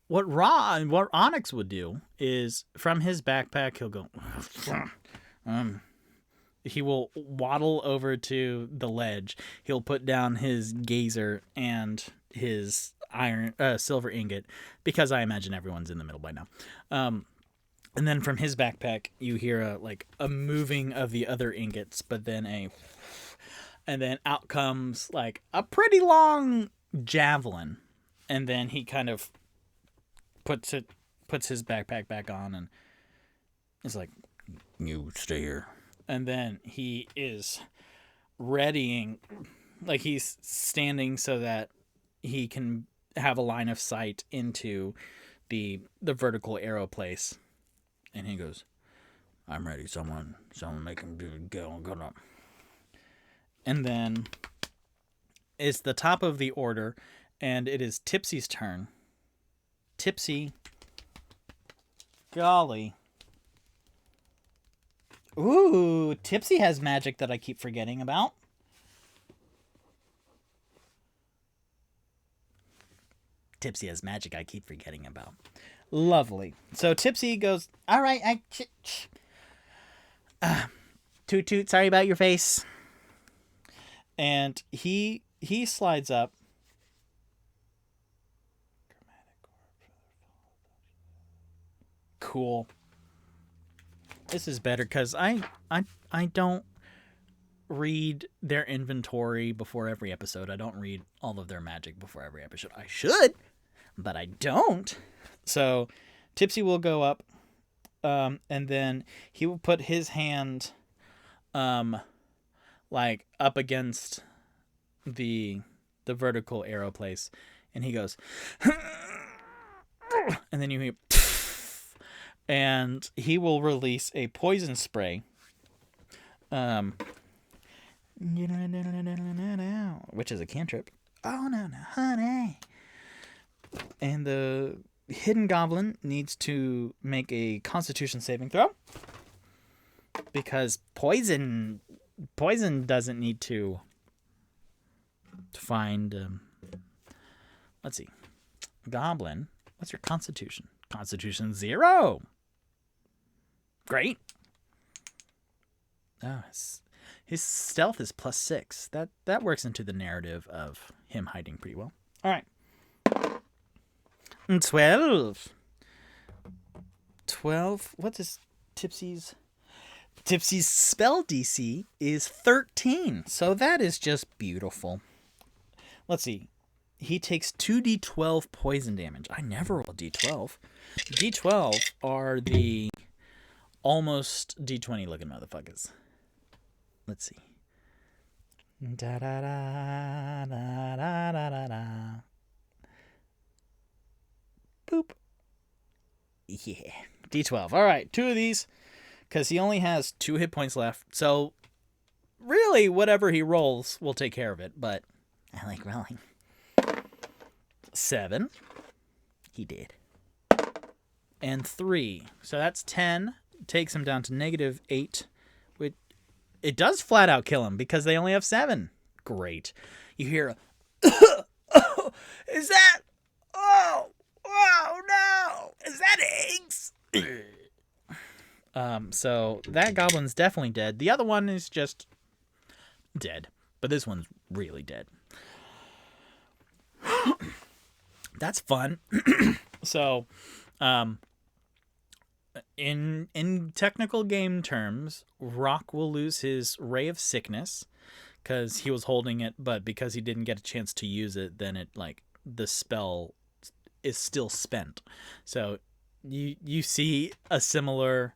[SPEAKER 3] Onyx would do is from his backpack he'll go he will waddle over to the ledge. He'll put down his gazer and his silver ingot, because I imagine everyone's in the middle by now. And then from his backpack you hear a moving of the other ingots, but then and then out comes like a pretty long javelin, and then he kind of puts his backpack back on and is like, "You stay here." And then he is readying, like he's standing so that he can have a line of sight into the vertical arrow place. And he goes, "I'm ready. Someone make him go up." And then it's the top of the order, and it is Tipsy's turn. Tipsy. Golly. Ooh, Tipsy has magic that I keep forgetting about. Tipsy has magic I keep forgetting about. Lovely. So Tipsy goes, "All right, toot toot, sorry about your face." And he slides up. Cool. This is better because I don't read their inventory before every episode. I don't read all of their magic before every episode. I should, but I don't. So Tipsy will go up, and then he will put his hand like up against the vertical arrow place, and he goes and then you hear and he will release a poison spray, which is a cantrip. Oh no, honey. And the hidden goblin needs to make a Constitution saving throw. because poison doesn't need to find. Let's see, goblin. What's your constitution? Constitution 0. Great. Oh, his stealth is +6. That works into the narrative of him hiding pretty well. All right. 12. 12. What is Tipsy's? Tipsy's spell DC is 13. So that is just beautiful. Let's see. He takes 2d12 poison damage. I never roll d12. D12 are the almost d20 looking motherfuckers. Let's see. Da da da da da da da. Boop. Yeah. D12. All right, 2 of these, because he only has 2 hit points left. So, really, whatever he rolls will take care of it. But I like rolling. 7. He did. And 3. So that's 10. Takes him down to -8. Which it does flat out kill him because they only have 7. Great. You hear oh, is that? Oh no! Is that eggs? So that goblin's definitely dead. The other one is just dead, but this one's really dead. That's fun. So, in technical game terms, Rock will lose his Ray of Sickness because he was holding it, but because he didn't get a chance to use it, then it the spell is still spent. So you see a similar,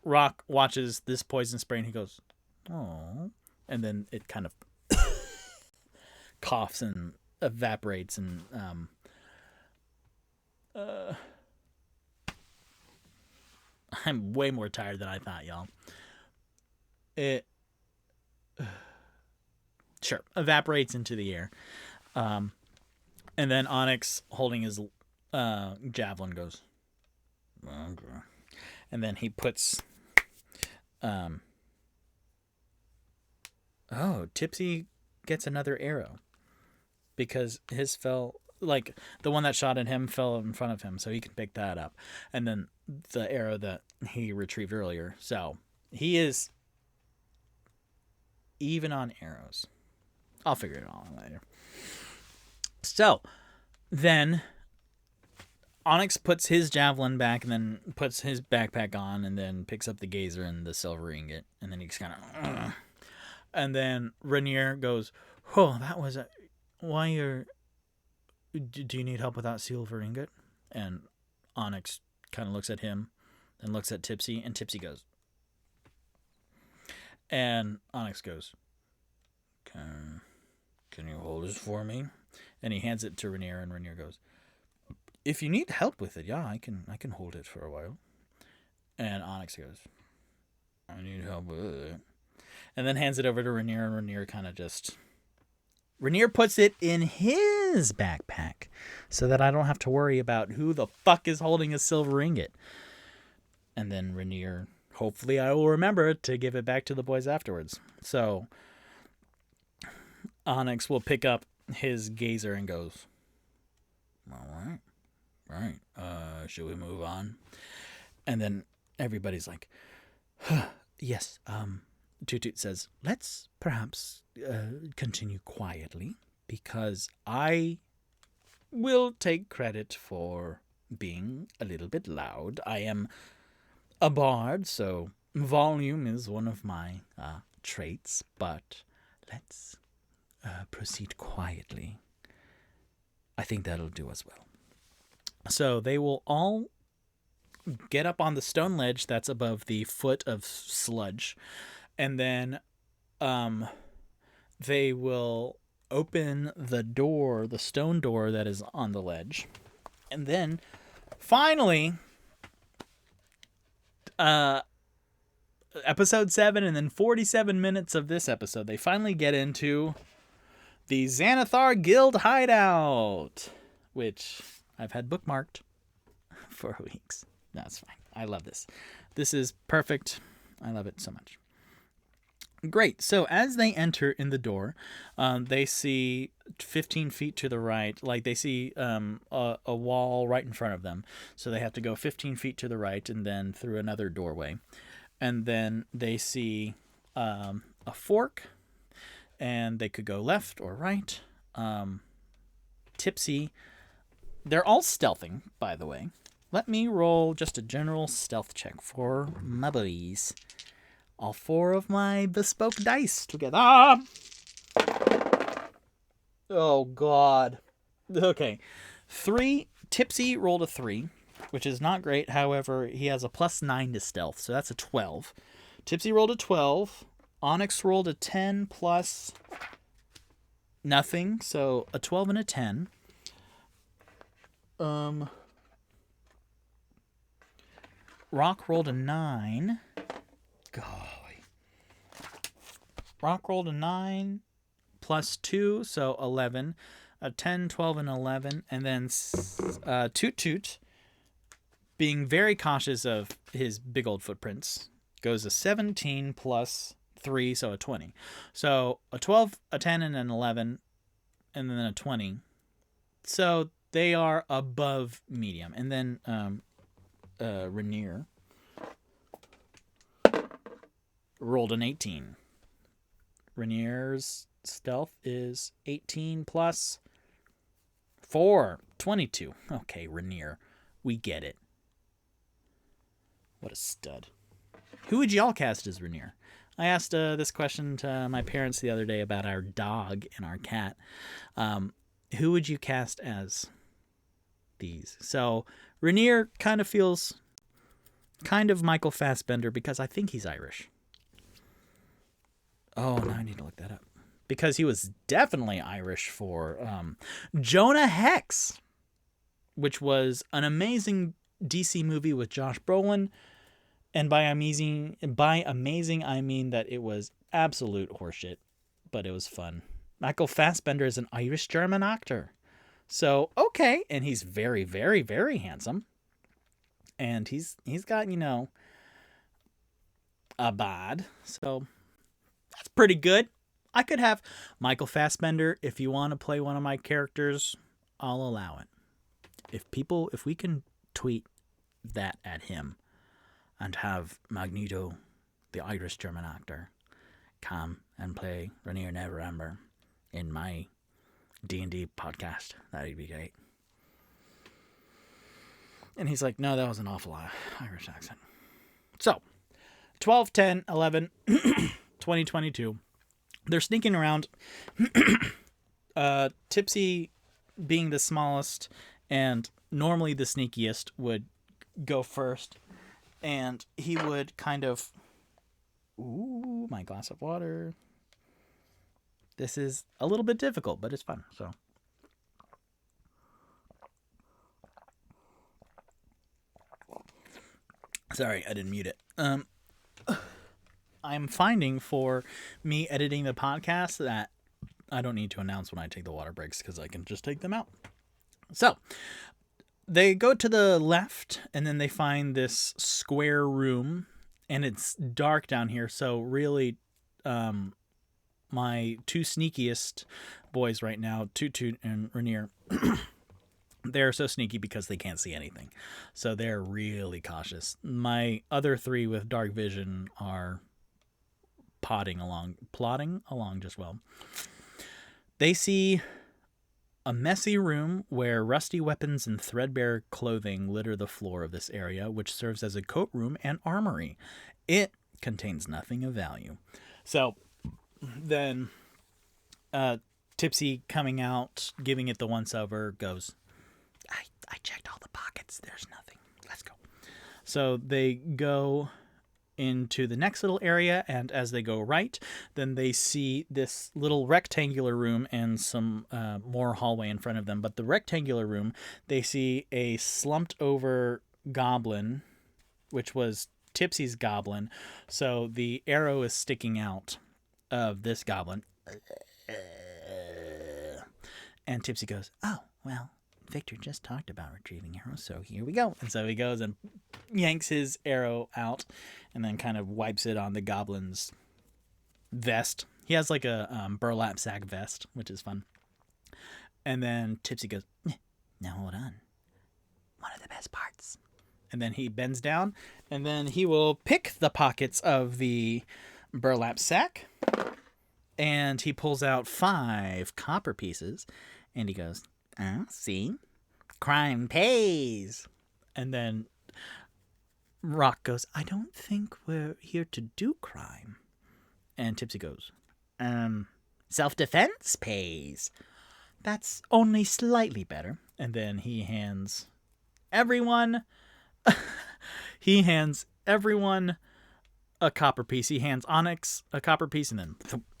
[SPEAKER 3] Rock watches this poison spray and he goes, oh, and then it kind of coughs and evaporates and I'm way more tired than I thought, y'all. It sure evaporates into the air, and then Onyx, holding his javelin, goes, okay. And then he puts Tipsy gets another arrow because his fell, the one that shot at him fell in front of him, so he can pick that up. And then the arrow that he retrieved earlier. So he is even on arrows. I'll figure it all out later. So then Onyx puts his javelin back and then puts his backpack on and then picks up the gazer and the silver ingot. And then he's kind of... And then Rainier goes, oh, that was a... Why are... Do you need help with that silver ingot? And Onyx kind of looks at him, then looks at Tipsy, and Tipsy goes. And Onyx goes, Can you hold this for me? And he hands it to Rainier, and Rainier goes, if you need help with it, yeah, I can hold it for a while. And Onyx goes, I need help with it. And then hands it over to Rainier, and Rainier kind of just... Rainier puts it in his backpack so that I don't have to worry about who the fuck is holding a silver ingot. And then Rainier, hopefully I will remember to give it back to the boys afterwards. So Onyx will pick up his gazer and goes, all right. Right. Should we move on? And then everybody's like, yes. Toot Toot says, let's perhaps continue quietly because I will take credit for being a little bit loud. I am a bard, so volume is one of my traits, but let's proceed quietly. I think that'll do us well. So they will all get up on the stone ledge that's above the foot of sludge, and then they will open the door, the stone door that is on the ledge. And then finally, episode 7 and then 47 minutes of this episode, they finally get into the Xanathar Guild hideout, which I've had bookmarked for weeks. That's fine. I love this. This is perfect. I love it so much. Great. So as they enter in the door, they see 15 feet to the right, like they see a wall right in front of them. So they have to go 15 feet to the right and then through another doorway. And then they see a fork, and they could go left or right. Tipsy. They're all stealthing, by the way. Let me roll just a general stealth check for my buddies. All 4 of my bespoke dice together. Oh, God. Okay. 3. Tipsy rolled a 3, which is not great. However, he has a +9 to stealth, so that's a 12. Tipsy rolled a 12. Onyx rolled a 10 plus nothing, so a 12 and a 10. Rock rolled a 9. Golly. Rock rolled a 9 plus 2, so 11. A 10, 12, and 11. And then Toot Toot, being very cautious of his big old footprints, goes a 17 plus 3, so a 20. So a 12, a 10, and an 11, and then a 20. So they are above medium. And then Rainier rolled an 18. Rainier's stealth is 18 plus 4, 22. Okay, Rainier, we get it. What a stud. Who would y'all cast as Rainier? I asked this question to my parents the other day about our dog and our cat. Who would you cast as these? So Rainier kind of feels kind of Michael Fassbender because I think he's Irish. Oh, now I need to look that up. Because he was definitely Irish for Jonah Hex, which was an amazing DC movie with Josh Brolin. And by amazing, I mean that it was absolute horseshit, but it was fun. Michael Fassbender is an Irish-German actor. So, okay. And he's very, very, very handsome. And he's got, a bod. So, that's pretty good. I could have Michael Fassbender. If you want to play one of my characters, I'll allow it. If we can tweet that at him and have Magneto, the Irish-German actor, come and play Rainier Neverember in my D&D podcast, that'd be great. And he's like, no, that was an awful Irish accent. So, 12, 10, 11, 20, 22. They're sneaking around. Tipsy, being the smallest and normally the sneakiest, would go first. And he would kind of... Ooh, my glass of water. This is a little bit difficult, but it's fun. So, sorry, I didn't mute it. I'm finding for me editing the podcast that I don't need to announce when I take the water breaks because I can just take them out. So, they go to the left, and then they find this square room, and it's dark down here. So, really, my 2 sneakiest boys right now, Toot Toot and Rainier, they're so sneaky because they can't see anything. So, they're really cautious. My other 3 with dark vision are plodding along just well. They see a messy room where rusty weapons and threadbare clothing litter the floor of this area, which serves as a coat room and armory. It contains nothing of value. So then Tipsy, coming out, giving it the once-over, goes, I checked all the pockets. There's nothing. Let's go. So they go into the next little area, and as they go right, then they see this little rectangular room and some more hallway in front of them. But the rectangular room, they see a slumped over goblin, which was Tipsy's goblin. So the arrow is sticking out of this goblin. And Tipsy goes, oh, well, Victor just talked about retrieving arrows, so here we go. And so he goes and yanks his arrow out and then kind of wipes it on the goblin's vest. He has like a burlap sack vest, which is fun. And then Tipsy goes, now hold on. One of the best parts. And then he bends down, and then he will pick the pockets of the burlap sack, and he pulls out 5 copper pieces, and he goes, oh, see? Crime pays. And then Rock goes, I don't think we're here to do crime. And Tipsy goes, self-defense pays. That's only slightly better. And then he hands everyone a copper piece. He hands Onyx a copper piece, and then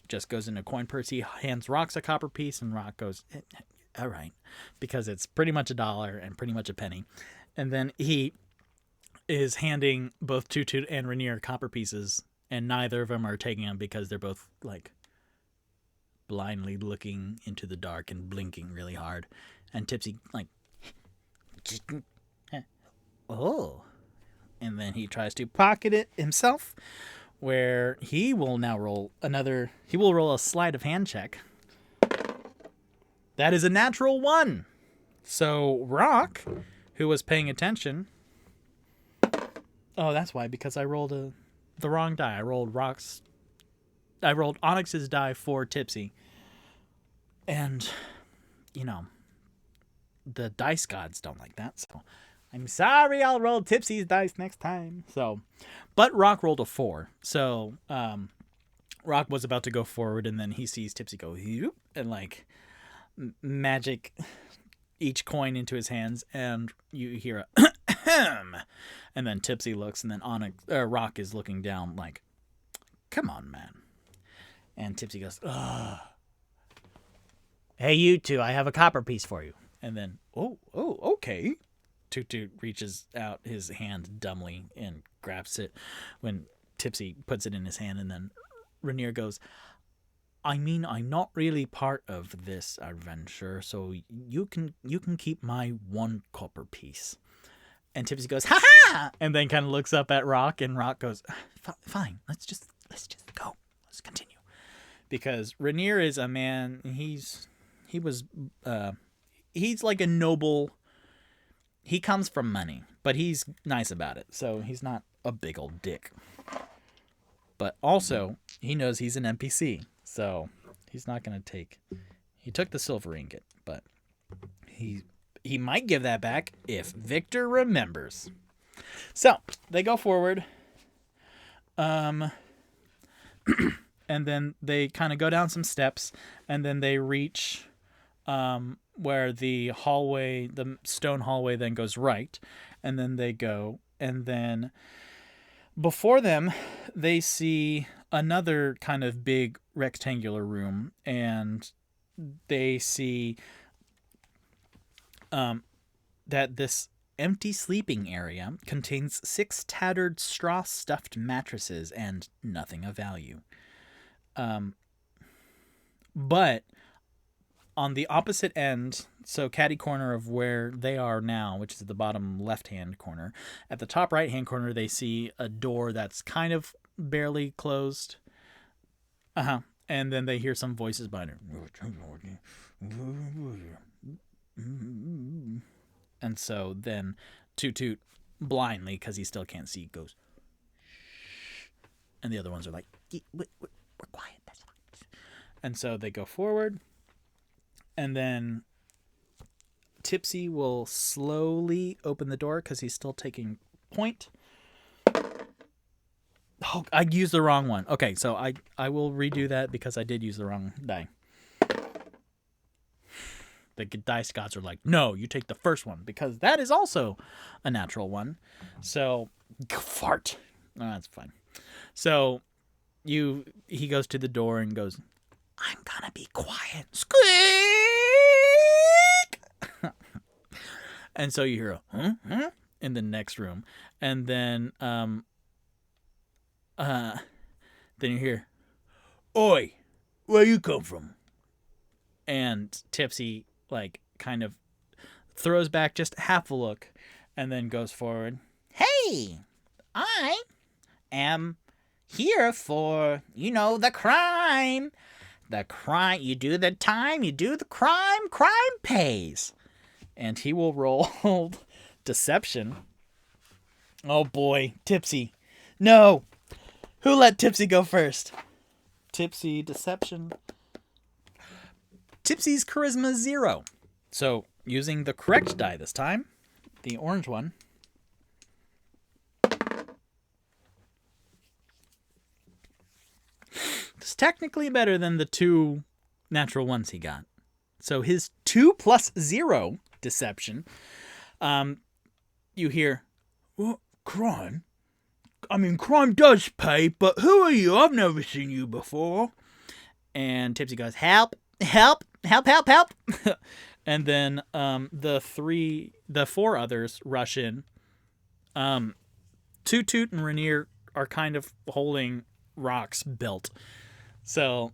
[SPEAKER 3] just goes in a coin purse. He hands Rox a copper piece, and Rock goes, all right, because it's pretty much $1 and pretty much a penny. And then he is handing both Toot Toot and Rainier copper pieces, and neither of them are taking them because they're both like blindly looking into the dark and blinking really hard. And Tipsy like, oh. And then he tries to pocket it himself, where he will now roll a sleight of hand check. That is a natural 1. So Rock, who was paying attention, oh, that's why, because I rolled the wrong die. I rolled Onyx's die for Tipsy. And, the dice gods don't like that, so I'm sorry, I'll roll Tipsy's dice next time. So, but Rock rolled a 4. So, Rock was about to go forward, and then he sees Tipsy go, and like magic each coin into his hands, and you hear a and then Tipsy looks, and then Rock is looking down like, come on, man. And Tipsy goes, ugh. Hey, you two, I have a copper piece for you. And then, oh, okay. Toot Toot reaches out his hand dumbly and grabs it when Tipsy puts it in his hand, and then Rainier goes, I mean, I'm not really part of this adventure, so you can keep my 1 copper piece. And Tipsy goes, ha ha! And then kind of looks up at Rock, and Rock goes, fine, let's just go. Let's continue. Because Rainier is a man, he's like a noble. He comes from money, but he's nice about it. So he's not a big old dick. But also, he knows he's an NPC. So he's not going to take... He took the silver ingot, but he might give that back if Victor remembers. So they go forward. And then they kind of go down some steps, and then they reach... where the stone hallway then goes right, and then they go, and then before them they see another kind of big rectangular room, and they see that this empty sleeping area contains 6 tattered straw-stuffed mattresses and nothing of value. But on the opposite end, so catty corner of where they are now, which is the bottom left-hand corner, at the top right-hand corner, they see a door that's kind of barely closed. And then they hear some voices behind her. And so then Toot Toot, blindly, because he still can't see, goes, shh. And the other ones are like, we're quiet, that's fine. And so they go forward. And then Tipsy will slowly open the door because he's still taking point. Oh, I used the wrong one. Okay, so I will redo that because I did use the wrong die. The dice gods are like, no, you take the first one because that is also a natural one. So, fart. Oh, that's fine. So, he goes to the door and goes, I'm gonna be quiet. Squeak! And so you hear a in the next room. And then then you hear, Oi, where you come from? And Tipsy, like, kind of throws back just half a look, and then goes forward. Hey, I am here for, the crime. The crime, you do the time, you do the crime, crime pays. And he will roll deception. Oh boy, Tipsy. No! Who let Tipsy go first? Tipsy, deception. Tipsy's charisma 0. So, using the correct die this time, the orange one. It's technically better than the 2 natural ones he got. So his 2 plus 0 deception, you hear, what? Crime? I mean, crime does pay, but who are you? I've never seen you before. And Tipsy goes, help, help, help, help, help. And then the 4 others rush in. Toot Toot and Rainier are kind of holding Rock's belt. So,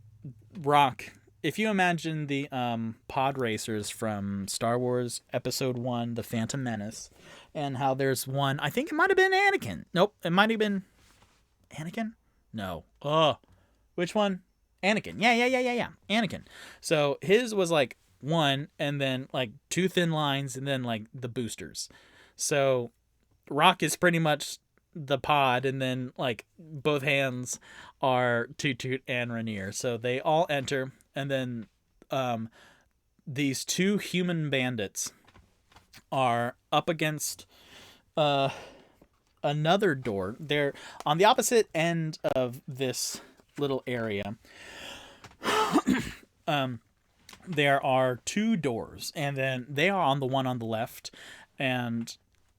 [SPEAKER 3] Rock, if you imagine the pod racers from Star Wars Episode 1, The Phantom Menace, and how there's one, I think it might have been Anakin. Nope, it might have been Anakin? No. Which one? Anakin. Yeah. Anakin. So, his was like 1, and then like 2 thin lines, and then like the boosters. So, Rock is pretty much the pod, and then like both hands are Toot Toot and Rainier. So they all enter, and then these 2 human bandits are up against another door. They're on the opposite end of this little area. There are 2 doors, and then they are on the one on the left, and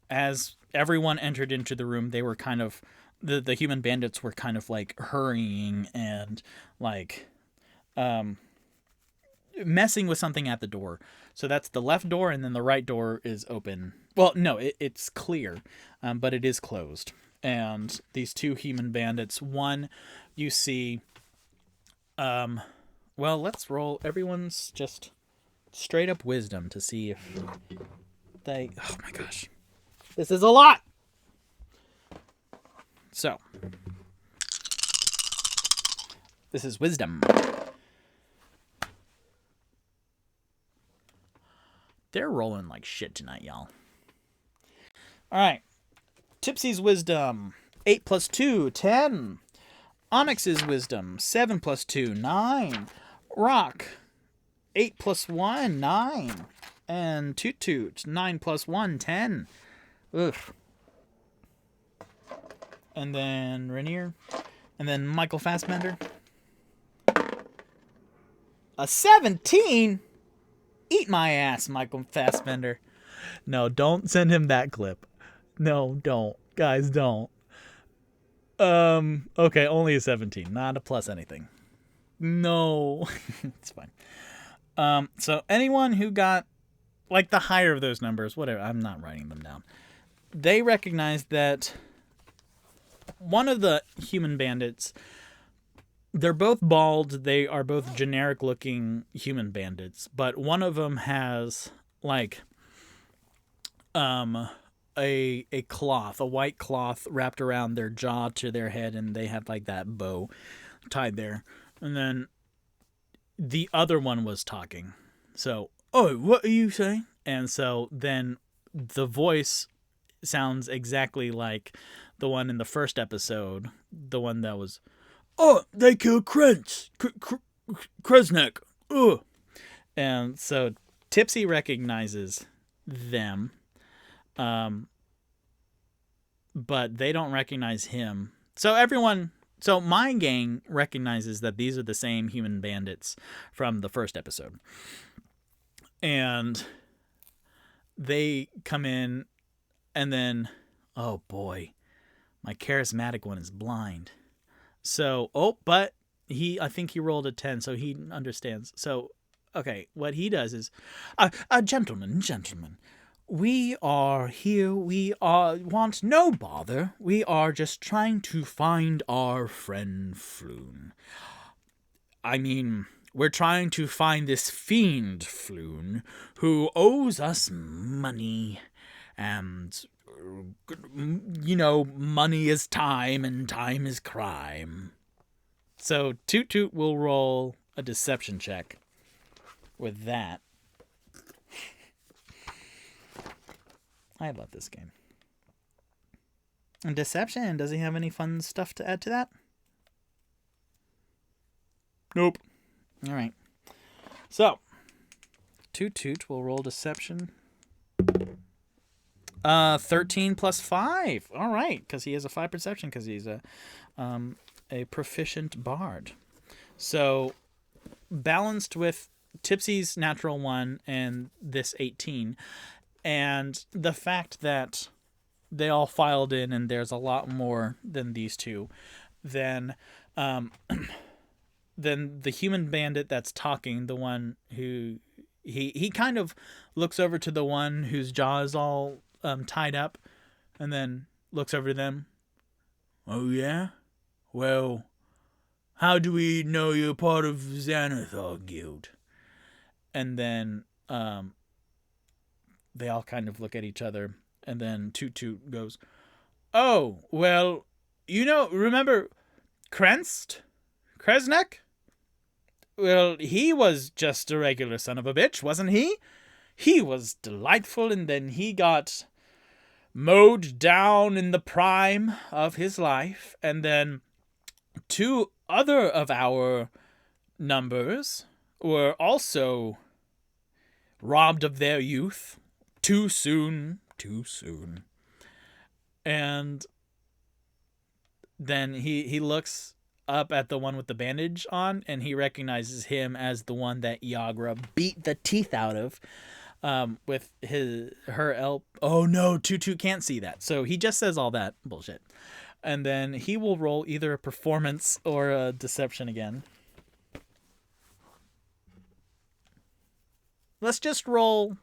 [SPEAKER 3] as everyone entered into the room, they were kind of, the human bandits were kind of like hurrying and like messing with something at the door. So that's the left door, and then the right door is open. Well, no, it's clear, but it is closed. And these 2 human bandits, one you see, well, let's roll everyone's just straight up wisdom to see if they, oh my gosh. This is a lot. So, this is wisdom. They're rolling like shit tonight, y'all. All right. Tipsy's wisdom, 8 plus 2, 10. Onyx's wisdom, 7 plus 2, 9. Rock, 8 plus 1, 9. And Toot Toot, 9 plus 1, 10. Oof. And then Rainier. And then Michael Fassbender. A 17? Eat my ass, Michael Fassbender. No, don't send him that clip. No, don't. Guys, don't. Okay, only a 17. Not a plus anything. No. It's fine. So anyone who got, like, the higher of those numbers, whatever, I'm not writing them down. They recognize that one of the human bandits, they're both bald. They are both generic looking human bandits, but one of them has like a cloth, a white cloth wrapped around their jaw to their head, and they have like that bow tied there. And then the other one was talking. So, oh, what are you saying? And so then the voice sounds exactly like the one in the first episode, the one that was, oh, they killed Kresnik. Ugh. And so Tipsy recognizes them, but they don't recognize him. So my gang recognizes that these are the same human bandits from the first episode. And they come in, and then, oh boy, my charismatic one is blind. So, but I think he rolled a 10, so he understands. So, okay, what he does is, gentlemen, we are here, want no bother. We are just trying to find our friend Floon. I mean, we're trying to find this fiend, Floon, who owes us money. And, money is time and time is crime. So Toot Toot will roll a deception check with that. I love this game. And deception, does he have any fun stuff to add to that? Nope. All right. So, Toot Toot will roll deception. 13 plus 5. All right, because he has a 5 perception because he's a proficient bard. So, balanced with Tipsy's natural 1 and this 18, and the fact that they all filed in and there's a lot more than these two, then the human bandit that's talking, the one who he kind of looks over to the one whose jaw is all tied up, and then looks over to them. Oh yeah? Well, how do we know you're part of Xanathar Guild? And then they all kind of look at each other, and then Toot Toot goes, oh, well, remember Kresnek? Well, he was just a regular son of a bitch, wasn't he? He was delightful, and then he got mowed down in the prime of his life, and then 2 other of our numbers were also robbed of their youth. Too soon. And then he looks up at the one with the bandage on, and he recognizes him as the one that Yagra beat the teeth out of with her elf. Oh no, Toot Toot can't see that. So he just says all that bullshit. And then he will roll either a performance or a deception again. Let's just roll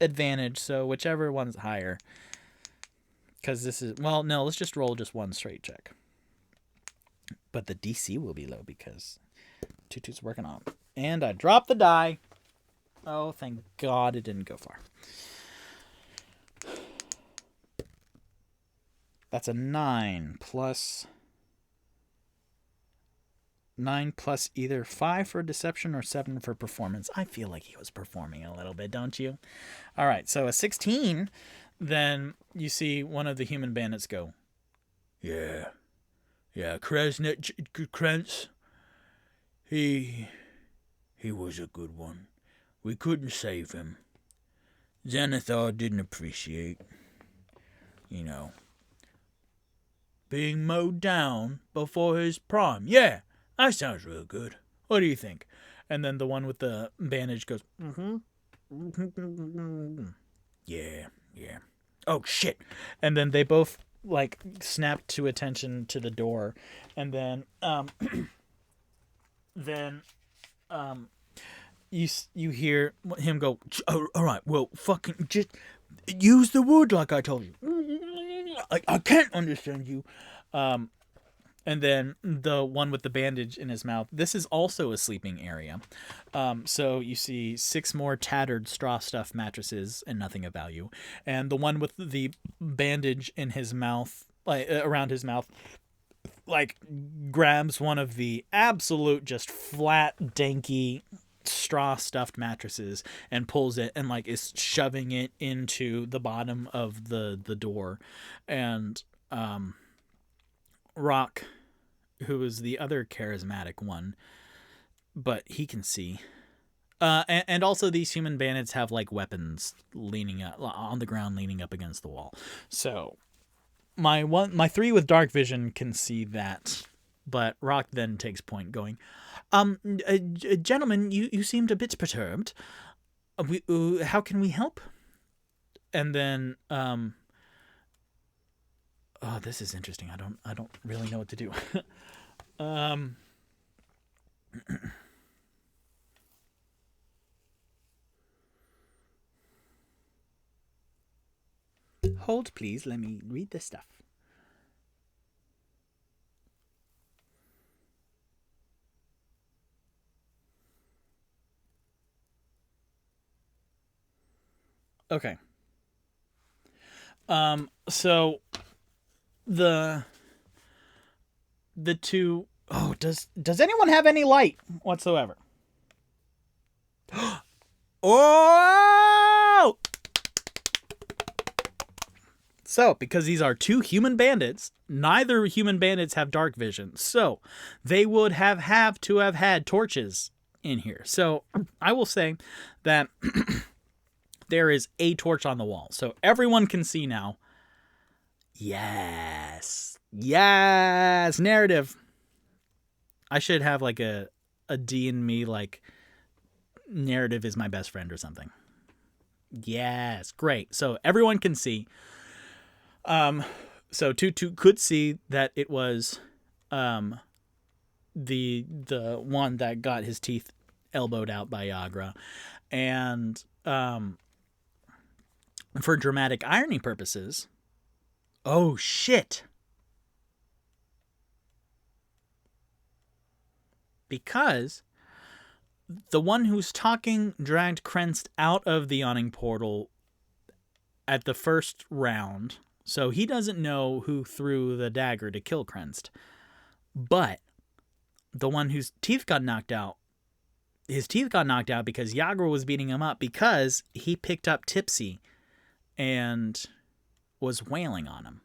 [SPEAKER 3] advantage, so whichever one's higher. Because this is... Well, no, let's just roll just one straight check. But the DC will be low because Toot Toot's working on it. And I dropped the die. Oh, thank God it didn't go far. That's a 9 plus either 5 for deception or 7 for performance. I feel like he was performing a little bit, don't you? All right, so a 16, then you see one of the human bandits go, Yeah, Krantz, he was a good one. We couldn't save him. Xanathar didn't appreciate, being mowed down before his prime. Yeah, that sounds real good. What do you think? And then the one with the bandage goes, Yeah. Oh, shit. And then they both, snap to attention to the door. And then, you hear him go, oh, all right, well, fucking just use the wood like I told you. I can't understand you. And then the one with the bandage in his mouth, this is also a sleeping area. So you see 6 more tattered straw stuffed mattresses and nothing of value. And the one with the bandage in his mouth, around his mouth, grabs one of the absolute just flat, danky straw stuffed mattresses and pulls it and is shoving it into the bottom of the door. And Rock, who is the other charismatic one, but he can see, and also these human bandits have weapons leaning up on the ground, leaning up against the wall. So my 3 with dark vision can see that, but Rock then takes point, going, gentlemen, you seemed a bit perturbed. How can we help? And then oh, this is interesting. I don't really know what to do. Hold, please. Let me read this stuff. Okay. So the two. Oh, does anyone have any light whatsoever? Oh! So, because these are two human bandits, neither human bandits have dark vision. So, they would have to have had torches in here. So, I will say that there is a torch on the wall. So, everyone can see now. Yes. Yes. Narrative. I should have like a D&Me like narrative is my best friend or something. Yes. Great. So, everyone can see. So Tutu could see that it was the one that got his teeth elbowed out by Yagra. And for dramatic irony purposes, oh shit. Because the one who's talking dragged Krenst out of the yawning portal at the first round. So he doesn't know who threw the dagger to kill Krenst. But the one whose teeth got knocked out, his teeth got knocked out because Yagra was beating him up because he picked up Tipsy and was wailing on him.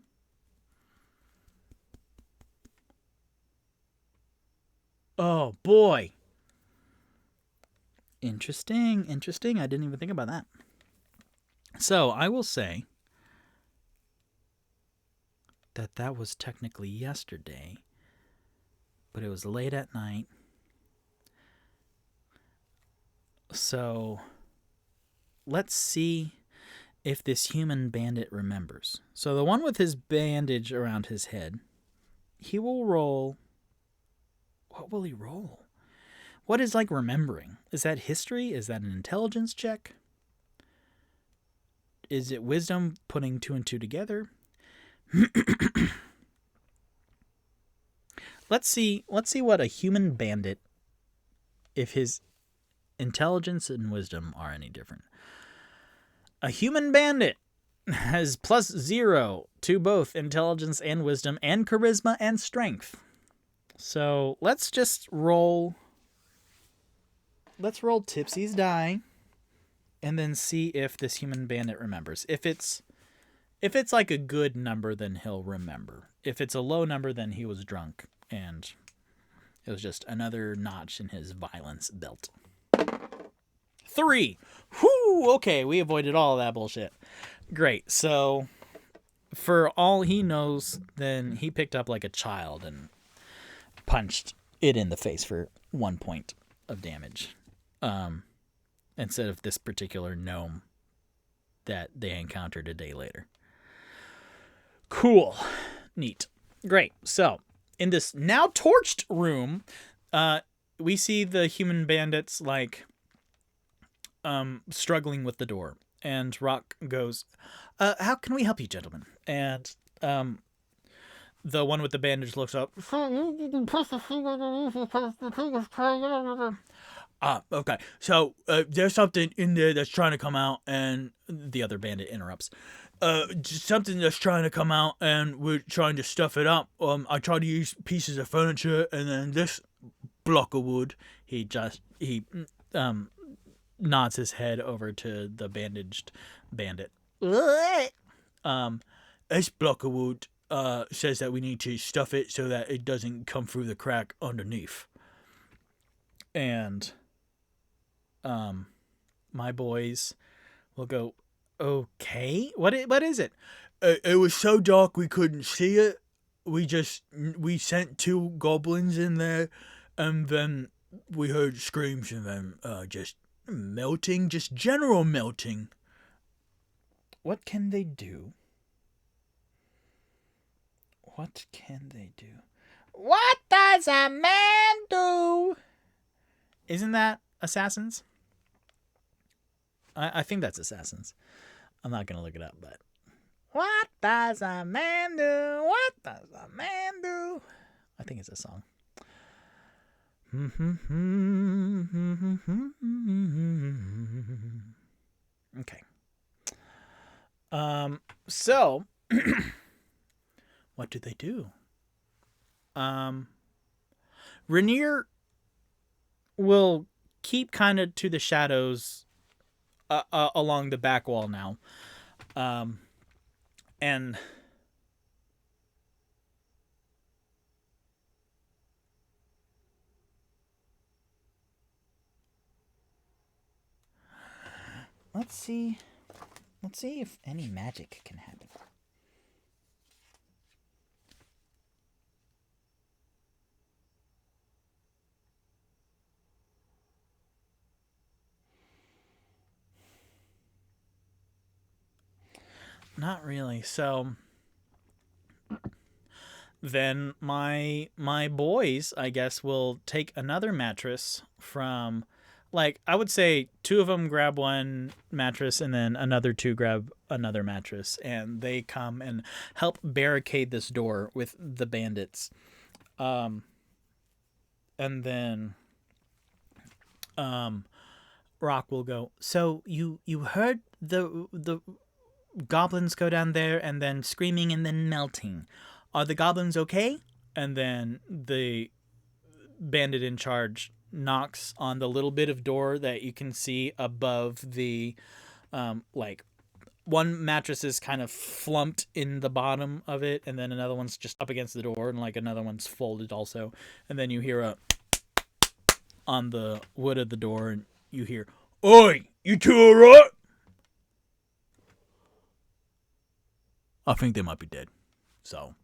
[SPEAKER 3] Oh, boy. Interesting. I didn't even think about that. So I will say that was technically yesterday, but it was late at night. So let's see if this human bandit remembers. So the one with his bandage around his head, he will roll. What will he roll? What is like remembering? Is that history? Is that an intelligence check? Is it wisdom putting 2 and 2 together? Let's see what a human bandit, if his intelligence and wisdom are any different. A human bandit has +0 to both intelligence and wisdom and charisma and strength. So let's just roll. Let's roll Tipsy's die and then see if this human bandit remembers. If it's like a good number, then he'll remember. If it's a low number, then he was drunk and it was just another notch in his violence belt. 3. Whoo! Okay, we avoided all of that bullshit. Great. So, for all he knows, then he picked up like a child and punched it in the face for 1 point of damage. Instead of this particular gnome that they encountered a day later. Cool. Neat. Great. So, in this now torched room, we see the human bandits like struggling with the door. And Rock goes, how can we help you, gentlemen? And the one with the bandage looks up. Okay. So there's something in there that's trying to come out, and the other bandit interrupts. Something that's trying to come out, and we're trying to stuff it up. I tried to use pieces of furniture, and then this block of wood. He nods his head over to the bandaged bandit. This block of wood says that we need to stuff it so that it doesn't come through the crack underneath. And my boys will go, okay, what is it? It was so dark we couldn't see it. We sent 2 goblins in there, and then we heard screams, and then just melting, just general melting. What can they do? What can they do? What does a man do? Isn't that Assassins? I think that's Assassins. I'm not going to look it up, but... What does a man do? What does a man do? I think it's a song. Okay. So what do they do? Rainier will keep kind of to the shadows along the back wall now. And let's see if any magic can happen. Not really. So then my boys, I guess, will take another mattress from, like, I would say two of them grab one mattress and then another two grab another mattress, and they come and help barricade this door with the bandits. And then Rock will go, "So you heard the goblins go down there and then screaming and then melting. Are the goblins okay?" And then the bandit in charge knocks on the little bit of door that you can see above the like, one mattress is kind of flumped in the bottom of it, and then another one's just up against the door, and like another one's folded also. And then you hear a on the wood of the door, and you hear, "Oi, you two alright?" I think they might be dead. So,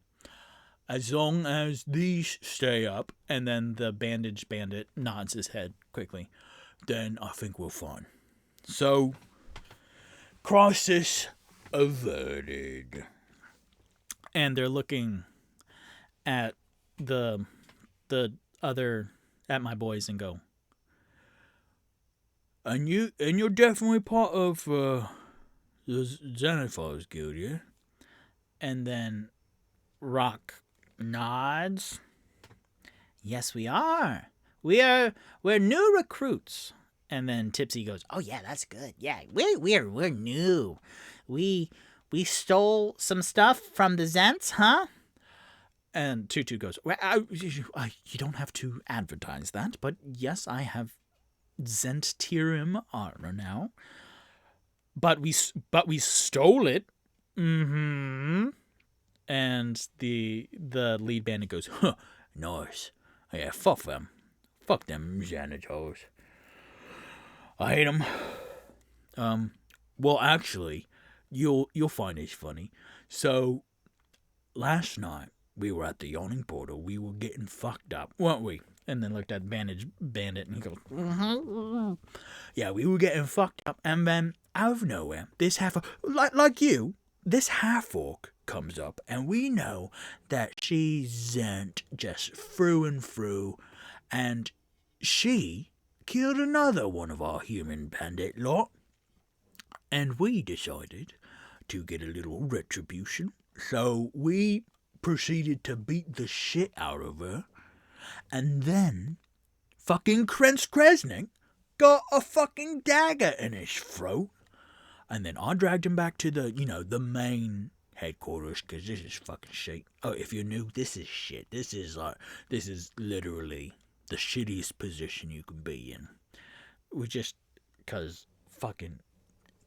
[SPEAKER 3] as long as these stay up, and then the bandage bandit nods his head quickly, then I think we're fine. So, crisis averted. And they're looking at the other, at my boys, and go, "And you're definitely part of the Xenophars Guild, yeah?" And then Rock nods. "Yes, we are. We're new recruits." And then Tipsy goes, "Oh yeah, that's good. Yeah, we're new. We stole some stuff from the Zents, huh?" And Tutu goes, "Well, you don't have to advertise that, but yes, I have Zentirum armor now. But we stole it." Mm-hmm. And the lead bandit goes, "Huh, nice. Yeah, fuck them. Fuck them janitors. I hate them. Well, actually, you'll find this funny. So, last night, we were at the yawning portal. We were getting fucked up, weren't we?" And then looked at Bandage Bandit, and he goes, "Mm-hmm. Yeah, we were getting fucked up, and then out of nowhere, this like you, this half-orc comes up, and we know that she's Zent just through and through, and she killed another one of our human bandit lot, and we decided to get a little retribution, so we proceeded to beat the shit out of her, and then fucking Krentz Kresnik got a fucking dagger in his throat, and then I dragged him back to the main headquarters, because this is fucking shit. Oh, if you're new, this is shit. This is literally the shittiest position you can be in. We just, because fucking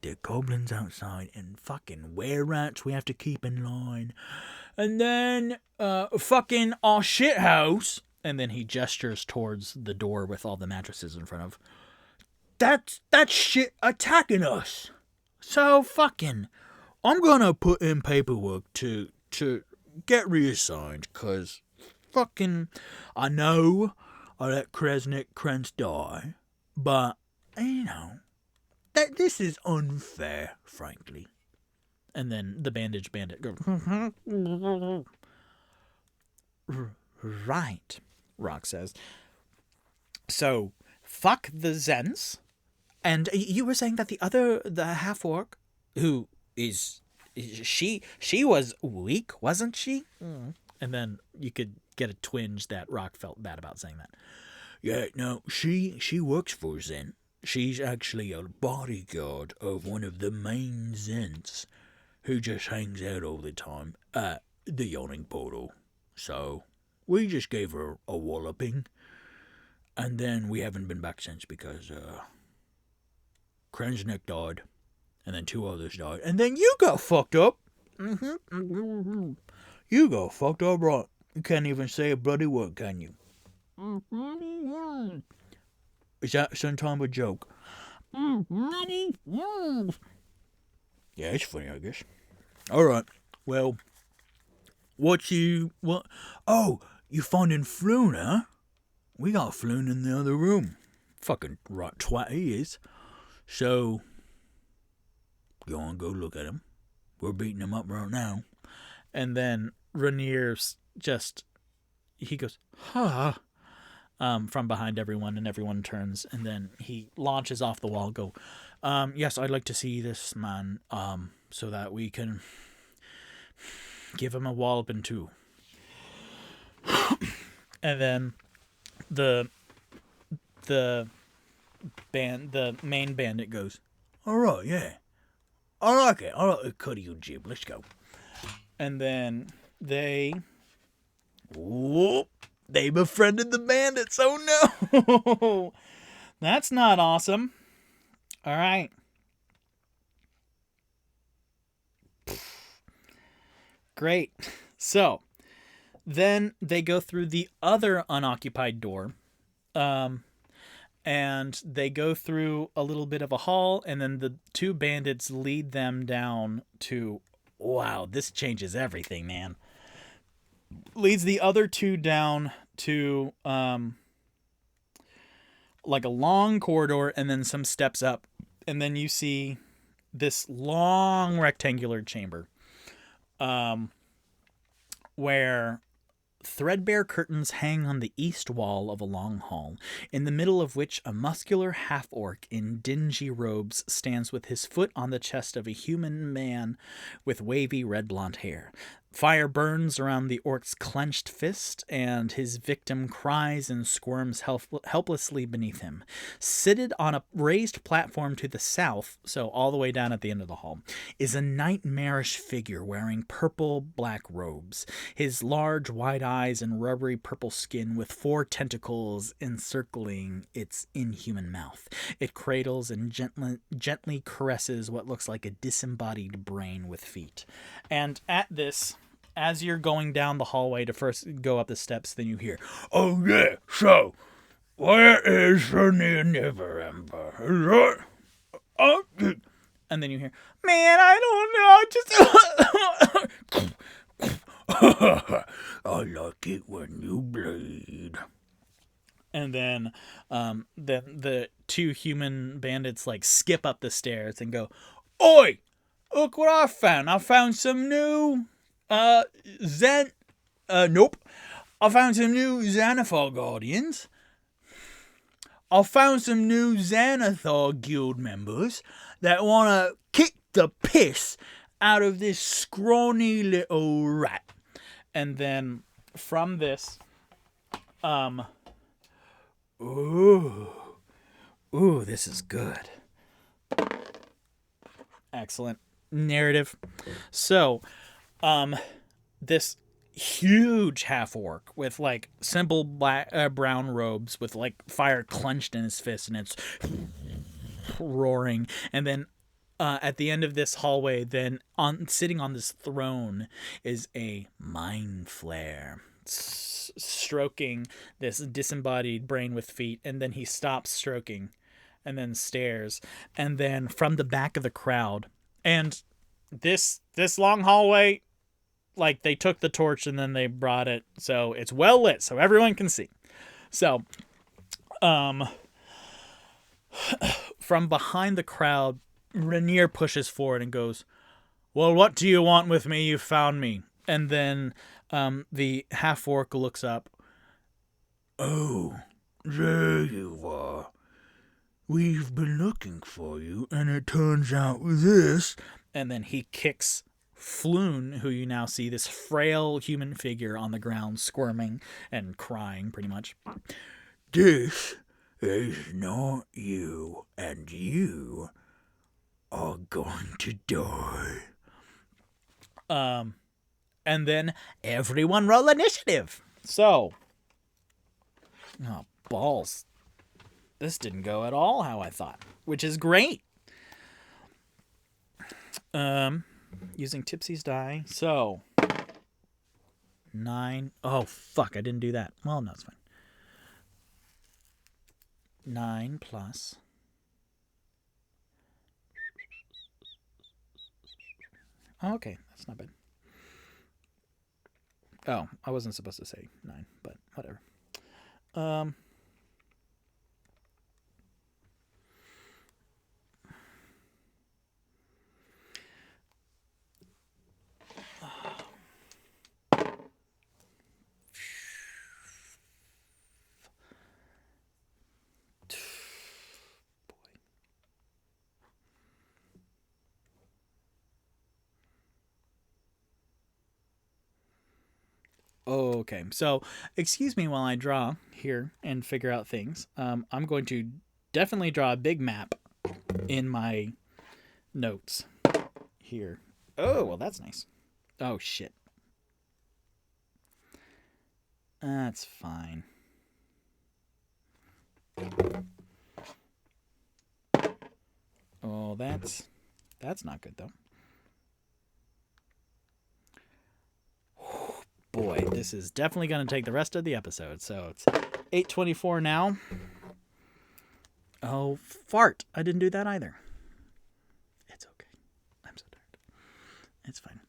[SPEAKER 3] there are goblins outside and fucking were-rats we have to keep in line. And then fucking our shit house. And then he gestures towards the door with all the mattresses in front of. That's shit attacking us. So fucking, I'm gonna put in paperwork to get reassigned, cause fucking, I know I let Krentz die, but that this is unfair, frankly." And then the Bandage Bandit goes, "Right," Rock says. "So, fuck the Zens. And you were saying that the half-orc, who is she was weak, wasn't she?" And then you could get a twinge that Rock felt bad about saying that. "Yeah, no, she works for Zen. She's actually a bodyguard of one of the main Zens. He just hangs out all the time at the yawning portal. So we just gave her a walloping. And then we haven't been back since because Krensnick died. And then 2 others died. And then you got fucked up. You got fucked up, right? You can't even say a bloody word, can you? Is that some time a joke? Yeah, it's funny, I guess. Alright, well, what? Oh, you finding Floon, huh? We got Floon in the other room. Fucking right twat he is. So, go on, go look at him. We're beating him up right now. And then Rainier's he goes, from behind everyone, and everyone turns, and then he launches off the wall, yes, I'd like to see this man, so that we can give him a walloping too. And then the main bandit goes, alright, yeah. I like it. I like the cut of your jib. Let's go. And then they befriended the bandits. Oh no. That's not awesome. All right. Great. So then they go through the other unoccupied door. And they go through a little bit of a hall, and then the 2 bandits lead them down to... Wow, this changes everything, man. Leads the other 2 down to like a long corridor, and then some steps up. And then you see this long rectangular chamber where threadbare curtains hang on the east wall of a long hall, in the middle of which a muscular half-orc in dingy robes stands with his foot on the chest of a human man with wavy red-blonde hair. Fire burns around the orc's clenched fist, and his victim cries and squirms helplessly beneath him. Seated on a raised platform to the south, so all the way down at the end of the hall, is a nightmarish figure wearing purple-black robes, his large wide eyes and rubbery purple skin with 4 tentacles encircling its inhuman mouth. It cradles and gently caresses what looks like a disembodied brain with feet. And at this, as you're going down the hallway to first go up the steps, then you hear, oh yeah, so, where is the Never Ember? Is that... Oh, and then you hear, man, I don't know, just... I like it when you bleed. And then the 2 human bandits like skip up the stairs and go, oi! Look what I found. I found some new nope. I found some new Xanathar Guardians. I found some new Xanathar Guild members that want to kick the piss out of this scrawny little rat. And then from this, ooh, this is good. Excellent narrative. So, this huge half-orc with like simple black brown robes with like fire clenched in his fist, and it's roaring. And then at the end of this hallway, then sitting on this throne is a mind flare, stroking this disembodied brain with feet. And then he stops stroking and then stares. And then from the back of the crowd, and this long hallway, like they took the torch and then they brought it so it's well lit so everyone can see. So from behind the crowd, Rainier pushes forward and goes, well, what do you want with me? You found me. And then the half-orc looks up. Oh, there you are. We've been looking for you, and it turns out this... And then he kicks Floon, who you now see, this frail human figure on the ground, squirming and crying, pretty much. This is not you, and you are going to die. And then everyone roll initiative. So, oh, balls. This didn't go at all how I thought, which is great. Using Tipsy's die. So, 9. Oh, fuck, I didn't do that. Well, no, it's fine. 9 plus. Oh, okay, that's not bad. Oh, I wasn't supposed to say 9, but whatever. Okay, so excuse me while I draw here and figure out things. I'm going to definitely draw a big map in my notes here. Oh, well, that's nice. Oh, shit. That's fine. Oh, that's not good, though. Boy, this is definitely going to take the rest of the episode. So it's 8:24 now. Oh, fart. I didn't do that either. It's okay. I'm so tired. It's fine.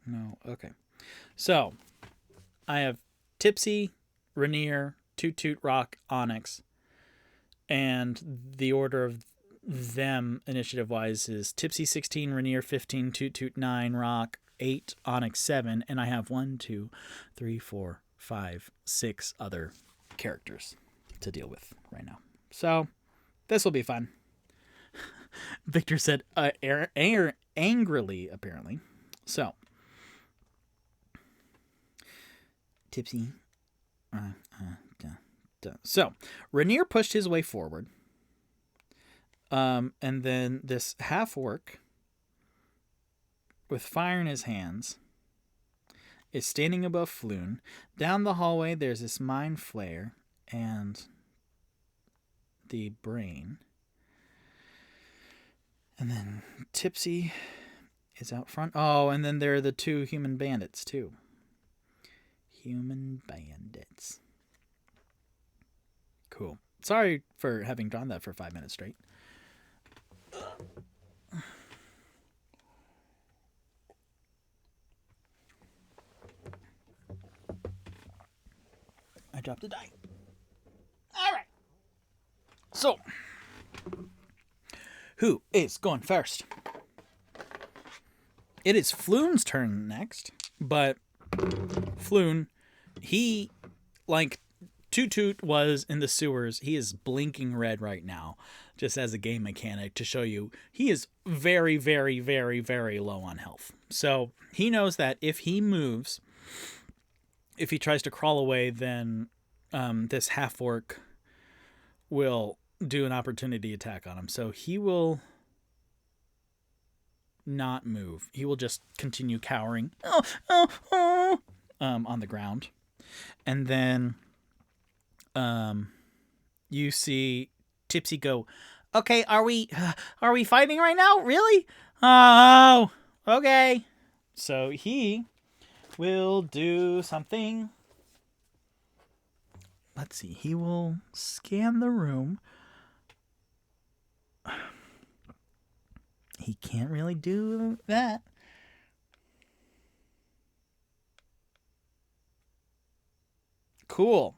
[SPEAKER 3] No, okay. So, I have Tipsy, Rainier, Toot Toot, Rock, Onyx, and the order of them initiative-wise is Tipsy 16, Rainier 15, Toot Toot 9, Rock 8, Onyx 7, and I have 1, 2, 3, 4, 5, 6 other characters to deal with right now. So, this will be fun. Victor said angrily, apparently. So, Tipsy. So, Rainier pushed his way forward. And then this half-orc with fire in his hands is standing above Floon. Down the hallway, there's this mind flare and the brain. And then Tipsy is out front. Oh, and then there are the 2 human bandits, too. Human bandits. Cool. Sorry for having drawn that for 5 minutes straight. I dropped a die. All right. So, who is going first? It is Floon's turn next, but Floon, he, like Toot Toot was in the sewers, he is blinking red right now, just as a game mechanic to show you he is very, very, very, very low on health. So he knows that if he moves, if he tries to crawl away, then this half-orc will do an opportunity attack on him. So he will not move. He will just continue cowering on the ground. And then you see Tipsy go, okay, are we fighting right now? Really? Oh, okay. So he will do something. Let's see. He will scan the room. He can't really do that. Cool.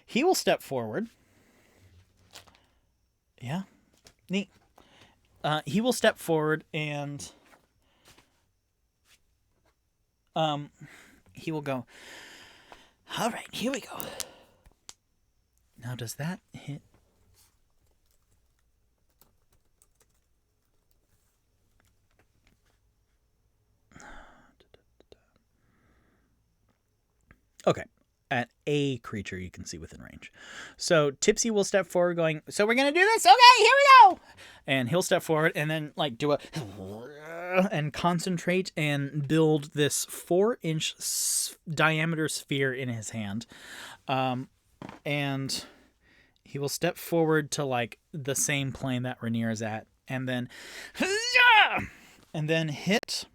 [SPEAKER 3] He will step forward. Yeah. Neat. He will step forward and he will go, all right, here we go. Now, does that hit? Okay. At a creature you can see within range. So Tipsy will step forward going, so we're going to do this? Okay, here we go. And he'll step forward and then like do a and concentrate and build this 4-inch diameter sphere in his hand. And he will step forward to like the same plane that Rainier is at and then hit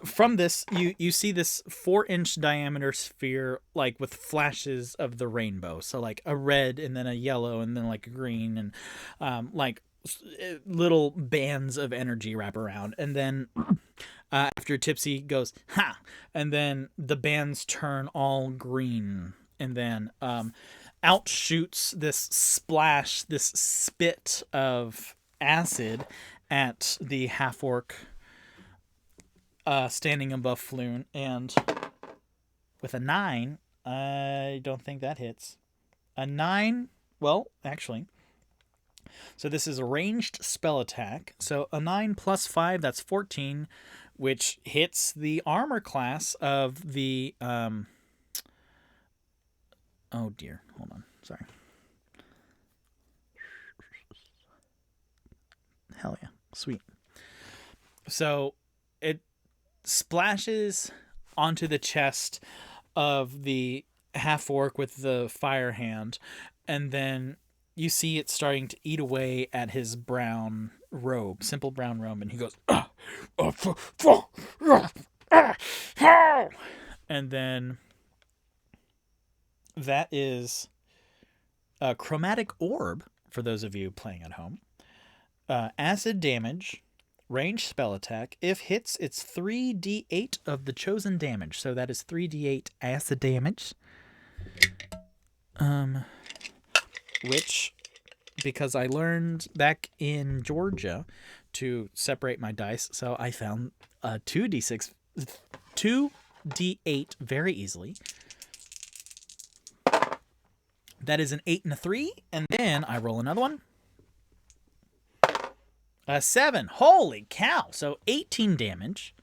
[SPEAKER 3] from this, you see this 4-inch diameter sphere, like with flashes of the rainbow. So like a red and then a yellow and then like a green and like little bands of energy wrap around. And then after Tipsy goes, ha! And then the bands turn all green. And then out shoots this splash, this spit of acid at the half-orc standing above Floon, and with a 9, I don't think that hits. A 9, well, actually. So this is a ranged spell attack. So a 9 plus 5, that's 14, which hits the armor class of the... oh dear, hold on, sorry. Hell yeah, sweet. So it splashes onto the chest of the half-orc with the fire hand, and then you see it starting to eat away at his brown robe, simple brown robe, and he goes, and then that is a chromatic orb for those of you playing at home. Acid damage. Range spell attack. If hits, it's 3d8 of the chosen damage. So that is 3d8 acid damage. Which, because I learned back in Georgia to separate my dice, so I found 2d8 very easily. That is an 8 and a 3, and then I roll another one. A 7. Holy cow. So 18 damage.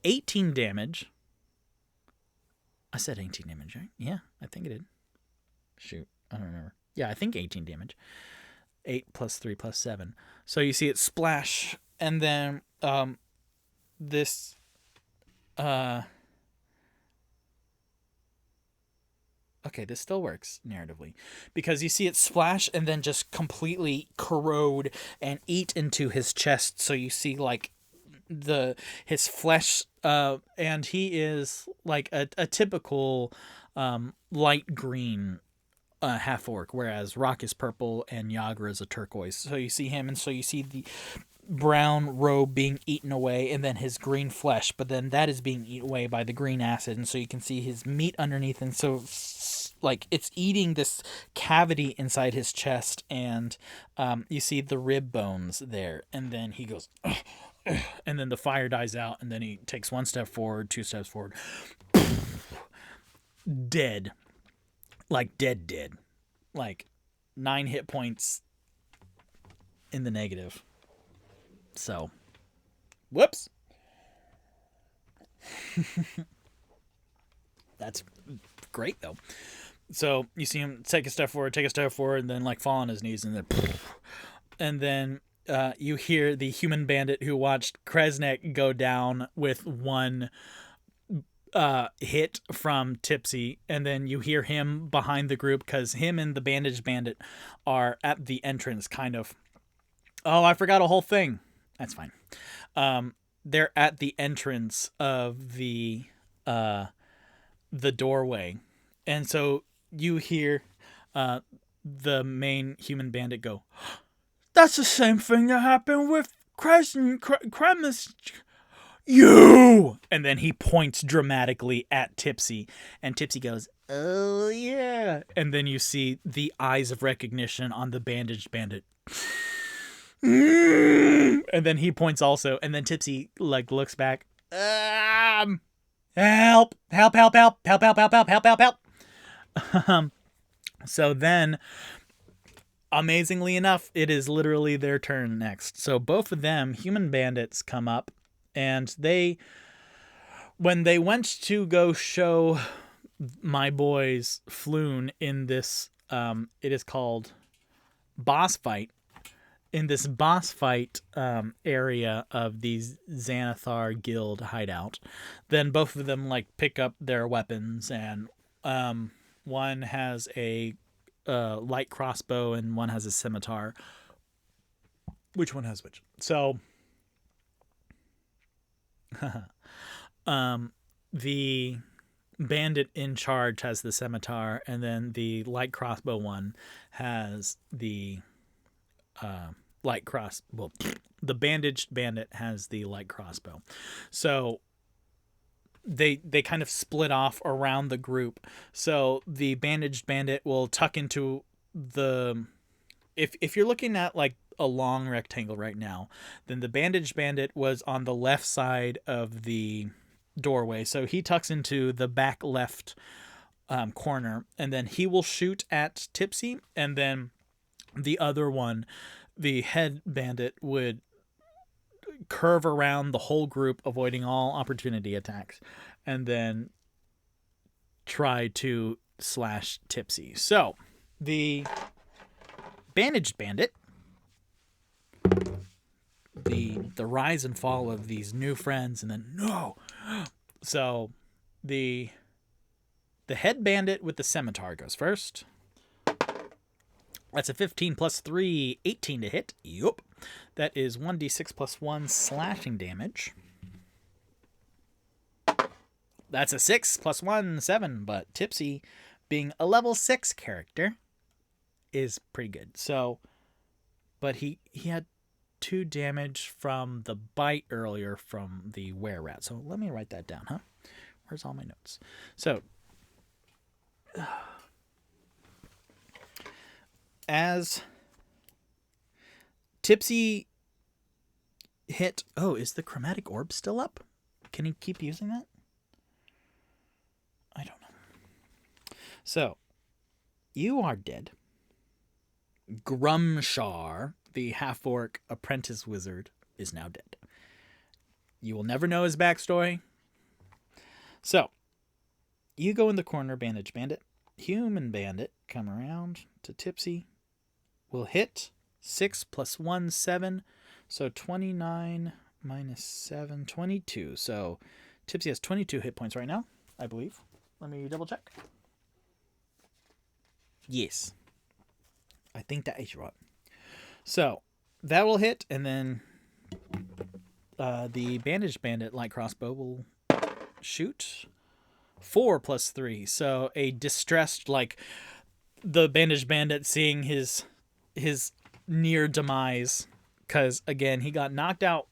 [SPEAKER 3] 18 damage. I said 18 damage, right? Yeah, I think it did. Shoot, I don't remember. Yeah, I think 18 damage. 8 plus 3 plus 7. So you see it splash, and then this... Okay, this still works narratively because you see it splash and then just completely corrode and eat into his chest. So you see like his flesh, and he is like a typical light green half-orc, whereas Rock is purple and Yagra is a turquoise. So you see him, and so you see the brown robe being eaten away, and then his green flesh, but then that is being eaten away by the green acid, and so you can see his meat underneath, and so like it's eating this cavity inside his chest, and you see the rib bones there, and then he goes and then the fire dies out, and then he takes 1 step forward, 2 steps forward, dead, like dead, like 9 hit points in the negative. So, whoops. That's great, though. So, you see him take a step forward, and then, like, fall on his knees, and then you hear the human bandit who watched Kresnik go down with 1 hit from Tipsy, and then you hear him behind the group, because him and the bandaged bandit are at the entrance, kind of. Oh, I forgot a whole thing. That's fine. They're at the entrance of the doorway, and so you hear the main human bandit go, "That's the same thing that happened with Kremis. You!" And then he points dramatically at Tipsy, and Tipsy goes, "Oh yeah!" And then you see the eyes of recognition on the bandaged bandit. And then he points also, and then Tipsy like looks back. Help! So then, amazingly enough, it is literally their turn next. So both of them, human bandits, come up, and when they went to go show my boys Floon in this, it is called boss fight. In this boss fight area of the Xanathar Guild hideout, then both of them like pick up their weapons, and one has a light crossbow and one has a scimitar. Which one has which? So, the bandit in charge has the scimitar, and then the light crossbow one has the the bandaged bandit has the light crossbow. So they kind of split off around the group. So the bandaged bandit will tuck into the if you're looking at like a long rectangle right now, then the bandaged bandit was on the left side of the doorway. So he tucks into the back left corner, and then he will shoot at Tipsy, and then the other one, the head bandit, would curve around the whole group, avoiding all opportunity attacks, and then try to slash Tipsy. So the bandaged bandit, the rise and fall of these new friends, and then no. So the head bandit with the scimitar goes first. That's a 15 plus 3, 18 to hit. Yup. That is 1d6 plus 1 slashing damage. That's a 6 plus 1, 7. But Tipsy, being a level 6 character, is pretty good. So, but he had 2 damage from the bite earlier from the were-rat. So let me write that down, huh? Where's all my notes? So, as Tipsy hit... Oh, is the chromatic orb still up? Can he keep using that? I don't know. So, you are dead. Grumshar, the half-orc apprentice wizard, is now dead. You will never know his backstory. So, you go in the corner, bandage bandit. Human bandit, come around to Tipsy. Will hit 6 plus 1, 7. So 29 minus 7, 22. So Tipsy has 22 hit points right now, I believe. Let me double check. Yes. I think that is right. So that will hit, and then the bandaged bandit light crossbow will shoot 4 plus 3. So a distressed, like the bandaged bandit seeing his near demise, because again he got knocked out,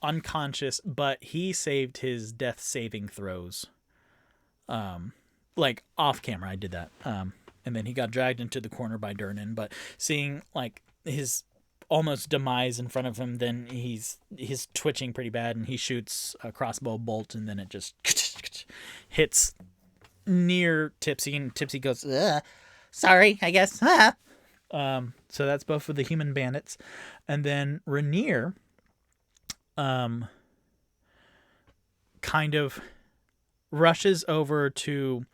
[SPEAKER 3] unconscious, but he saved his death saving throws. Like off camera, I did that. And then he got dragged into the corner by Durnan. But seeing like his almost demise in front of him, then he's twitching pretty bad, and he shoots a crossbow bolt, and then it just hits near Tipsy, and Tipsy goes, ugh. Sorry, I guess. So that's both of the human bandits. And then Rainier kind of rushes over to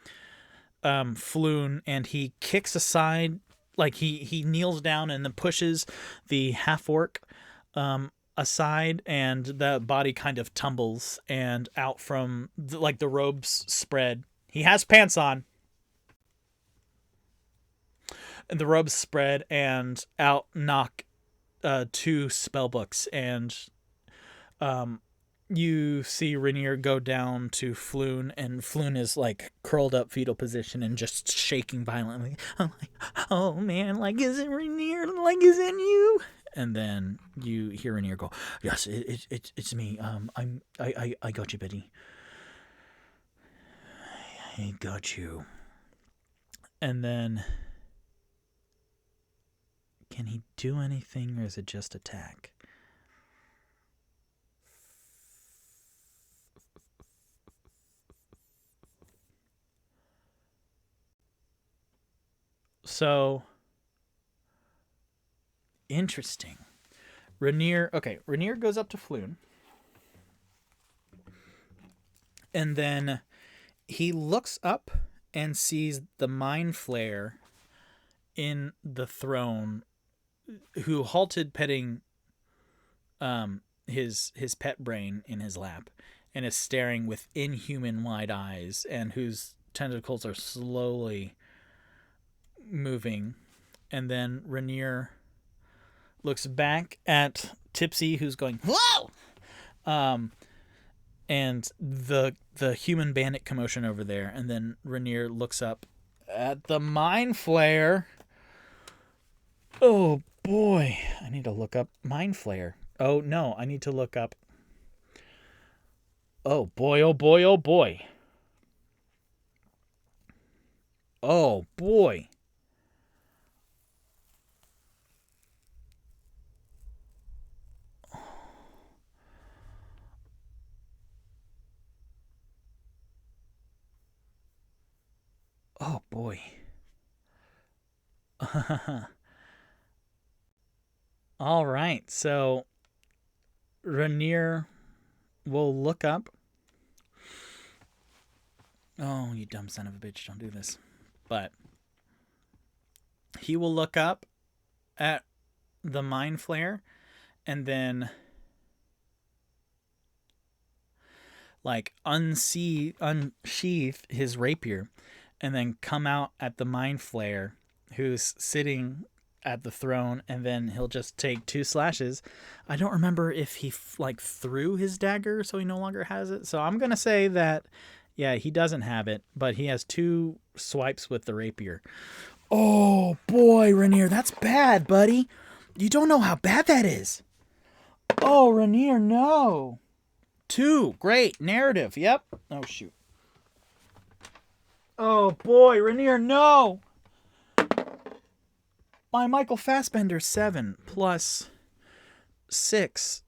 [SPEAKER 3] Floon, and he kicks aside, like he kneels down and then pushes the half-orc aside, and the body kind of tumbles, and out from the robes spread. He has pants on. And the robes spread, and out knock 2 spell books, and you see Rainier go down to Floon, and Floon is like curled up fetal position and just shaking violently. I'm like, oh man, like, is it Rainier? Like, is it you? And then you hear Rainier go, yes, it's me. I got you, Betty. I got you. And then, can he do anything, or is it just attack? So interesting. Rainier goes up to Floon, and then he looks up and sees the mind flare in the throne, who halted petting his pet brain in his lap, and is staring with inhuman wide eyes, and whose tentacles are slowly moving. And then Rainier looks back at Tipsy, who's going, "Whoa!" And the human bandit commotion over there, and then Rainier looks up at the mind flare. Oh boy, I need to look up mind flare. Oh no, I need to look up. Oh boy, oh boy, oh boy. Oh boy. Oh boy. All right, so Rainier will look up. Oh, you dumb son of a bitch, don't do this. But he will look up at the mind flare and then like unsheath his rapier and then come out at the mind flare who's sitting at the throne, and then he'll just take 2 slashes. I don't remember if he threw his dagger so he no longer has it. So I'm going to say that yeah, he doesn't have it, but he has 2 swipes with the rapier. Oh boy, Rainier, that's bad, buddy. You don't know how bad that is. Oh, Rainier, no. 2, great, narrative, yep. Oh, shoot. Oh boy, Rainier, no. My Michael Fassbender 7 plus 6,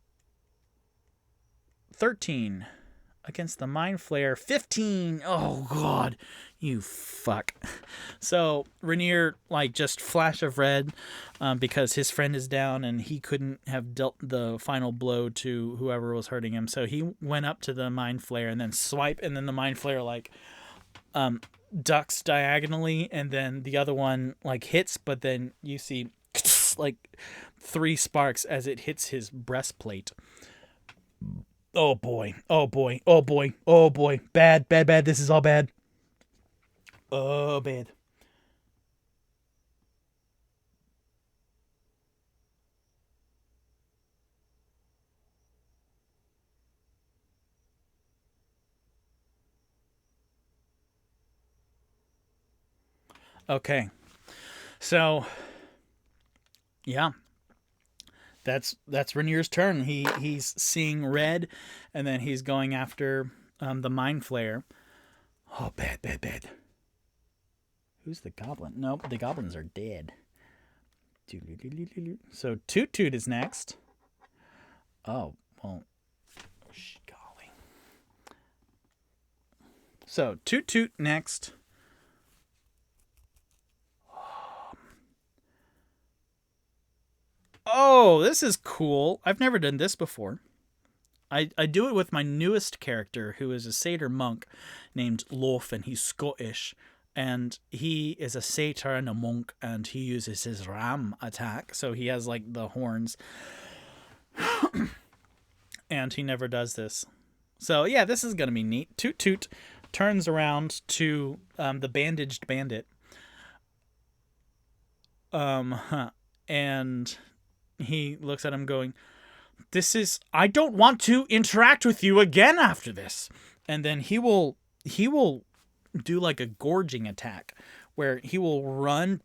[SPEAKER 3] 13 against the Mind Flare 15. Oh god, you fuck. So Rainier just flash of red because his friend is down and he couldn't have dealt the final blow to whoever was hurting him. So he went up to the Mind Flare and then swipe, and then the Mind Flare ducks diagonally, and then the other one hits, but then you see 3 sparks as it hits his breastplate. Oh boy, oh boy, oh boy, oh boy. Bad, bad, bad. This is all bad. Oh, bad. Okay. So, yeah. That's Rainier's turn. He's seeing red, and then he's going after the Mind Flare. Oh, bad, bad, bad. Who's the goblin? Nope, the goblins are dead. So Toot Toot is next. Oh, well, golly. So Toot Toot next. Oh, this is cool. I've never done this before. I do it with my newest character, who is a satyr monk named Loaf, and he's Scottish. And he is a satyr and a monk, and he uses his ram attack. So he has the horns. And he never does this. So yeah, this is going to be neat. Toot Toot turns around to the bandaged bandit. And he looks at him going, I don't want to interact with you again after this. And then he will do a gorging attack where he will run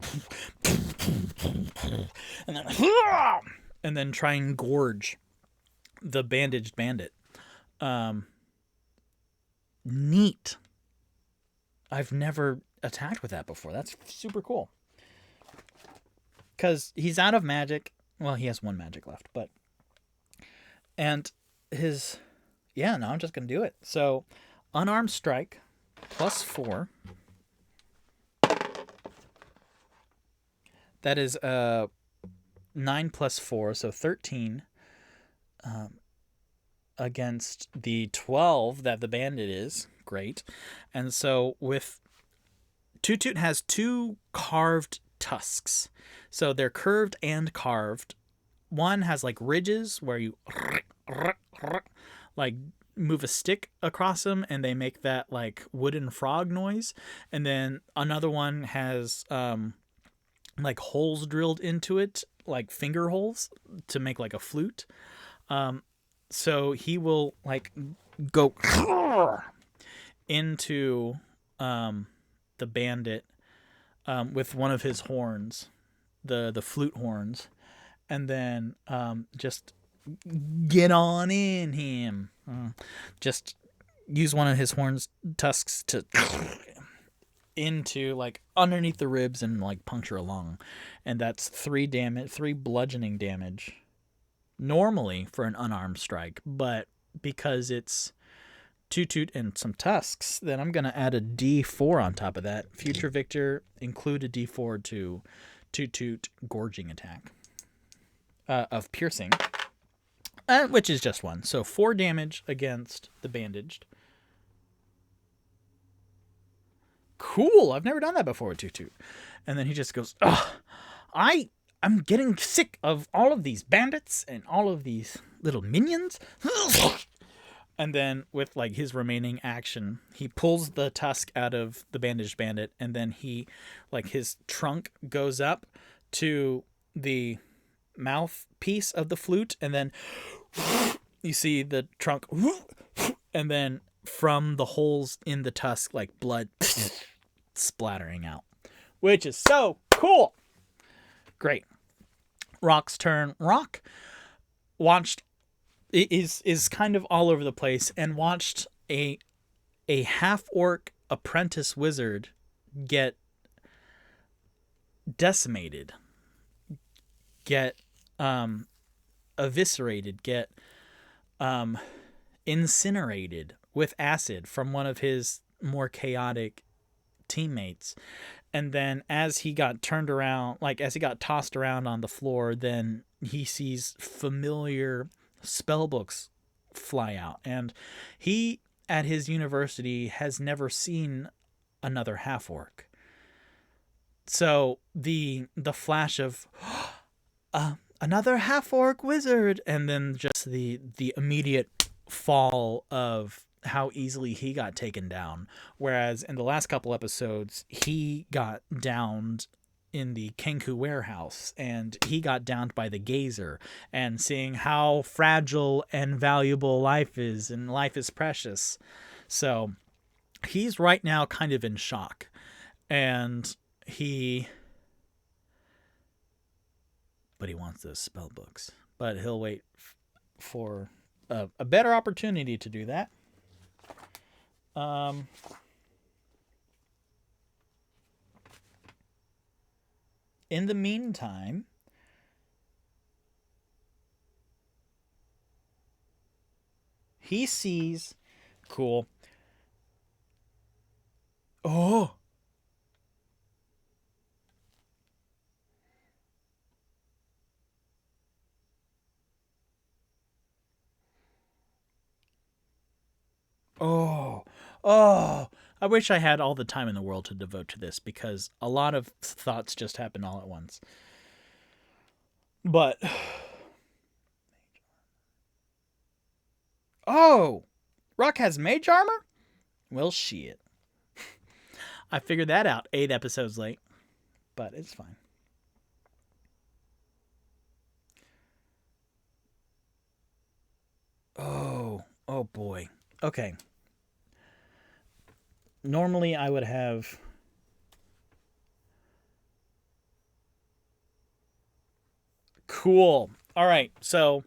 [SPEAKER 3] and then try and gorge the bandaged bandit. Neat. I've never attacked with that before. That's super cool. Because he's out of magic. Well, he has 1 magic left, but... And his... Yeah, no, I'm just going to do it. So, unarmed strike, +4. That is 9 plus 4, so 13, against the 12 that the bandit is. Great. And so with Toot Toot has 2 carved tusks. So they're curved and carved. One has like ridges where you like move a stick across them and they make that like wooden frog noise. And then another one has like holes drilled into it, like finger holes to make like a flute. So he will like go into the bandit with one of his horns, the flute horns, and then just get on in him. Just use one of his horns tusks to into like underneath the ribs and like puncture a lung, and that's 3 bludgeoning damage normally for an unarmed strike, but because it's Toot Toot and some tusks, then I'm gonna add a D4 on top of that. Future Victor, include a D4 to Toot Toot gorging attack of piercing, which is just 1. So 4 damage against the bandaged. Cool, I've never done that before with Toot Toot. And then he just goes, ugh, I'm getting sick of all of these bandits and all of these little minions. And then with like his remaining action, he pulls the tusk out of the bandaged bandit, and then he like his trunk goes up to the mouthpiece of the flute, and then you see the trunk, and then from the holes in the tusk, like blood splattering out, which is so cool. Great. Rock's turn. Rock watched is kind of all over the place and watched a half-orc apprentice wizard get decimated, get eviscerated, get incinerated with acid from one of his more chaotic teammates. And then as he got turned around, like as he got tossed around on the floor, then he sees familiar spell books fly out. And he, at his university, has never seen another half-orc. So the flash of another half-orc wizard, and then just the immediate fall of how easily he got taken down. Whereas in the last couple episodes, he got downed in the Kenku warehouse, and he got downed by the gazer, and seeing how fragile and valuable life is, and life is precious. So he's right now kind of in shock, and he wants those spell books, but he'll wait for a better opportunity to do that. In the meantime, he sees... Cool. Oh! Oh! Oh! I wish I had all the time in the world to devote to this, because a lot of thoughts just happen all at once. But... Oh! Rock has mage armor? Well, shit. I figured that out 8 episodes late. But it's fine. Oh. Oh, boy. Okay. Normally I would have... Cool. All right, so...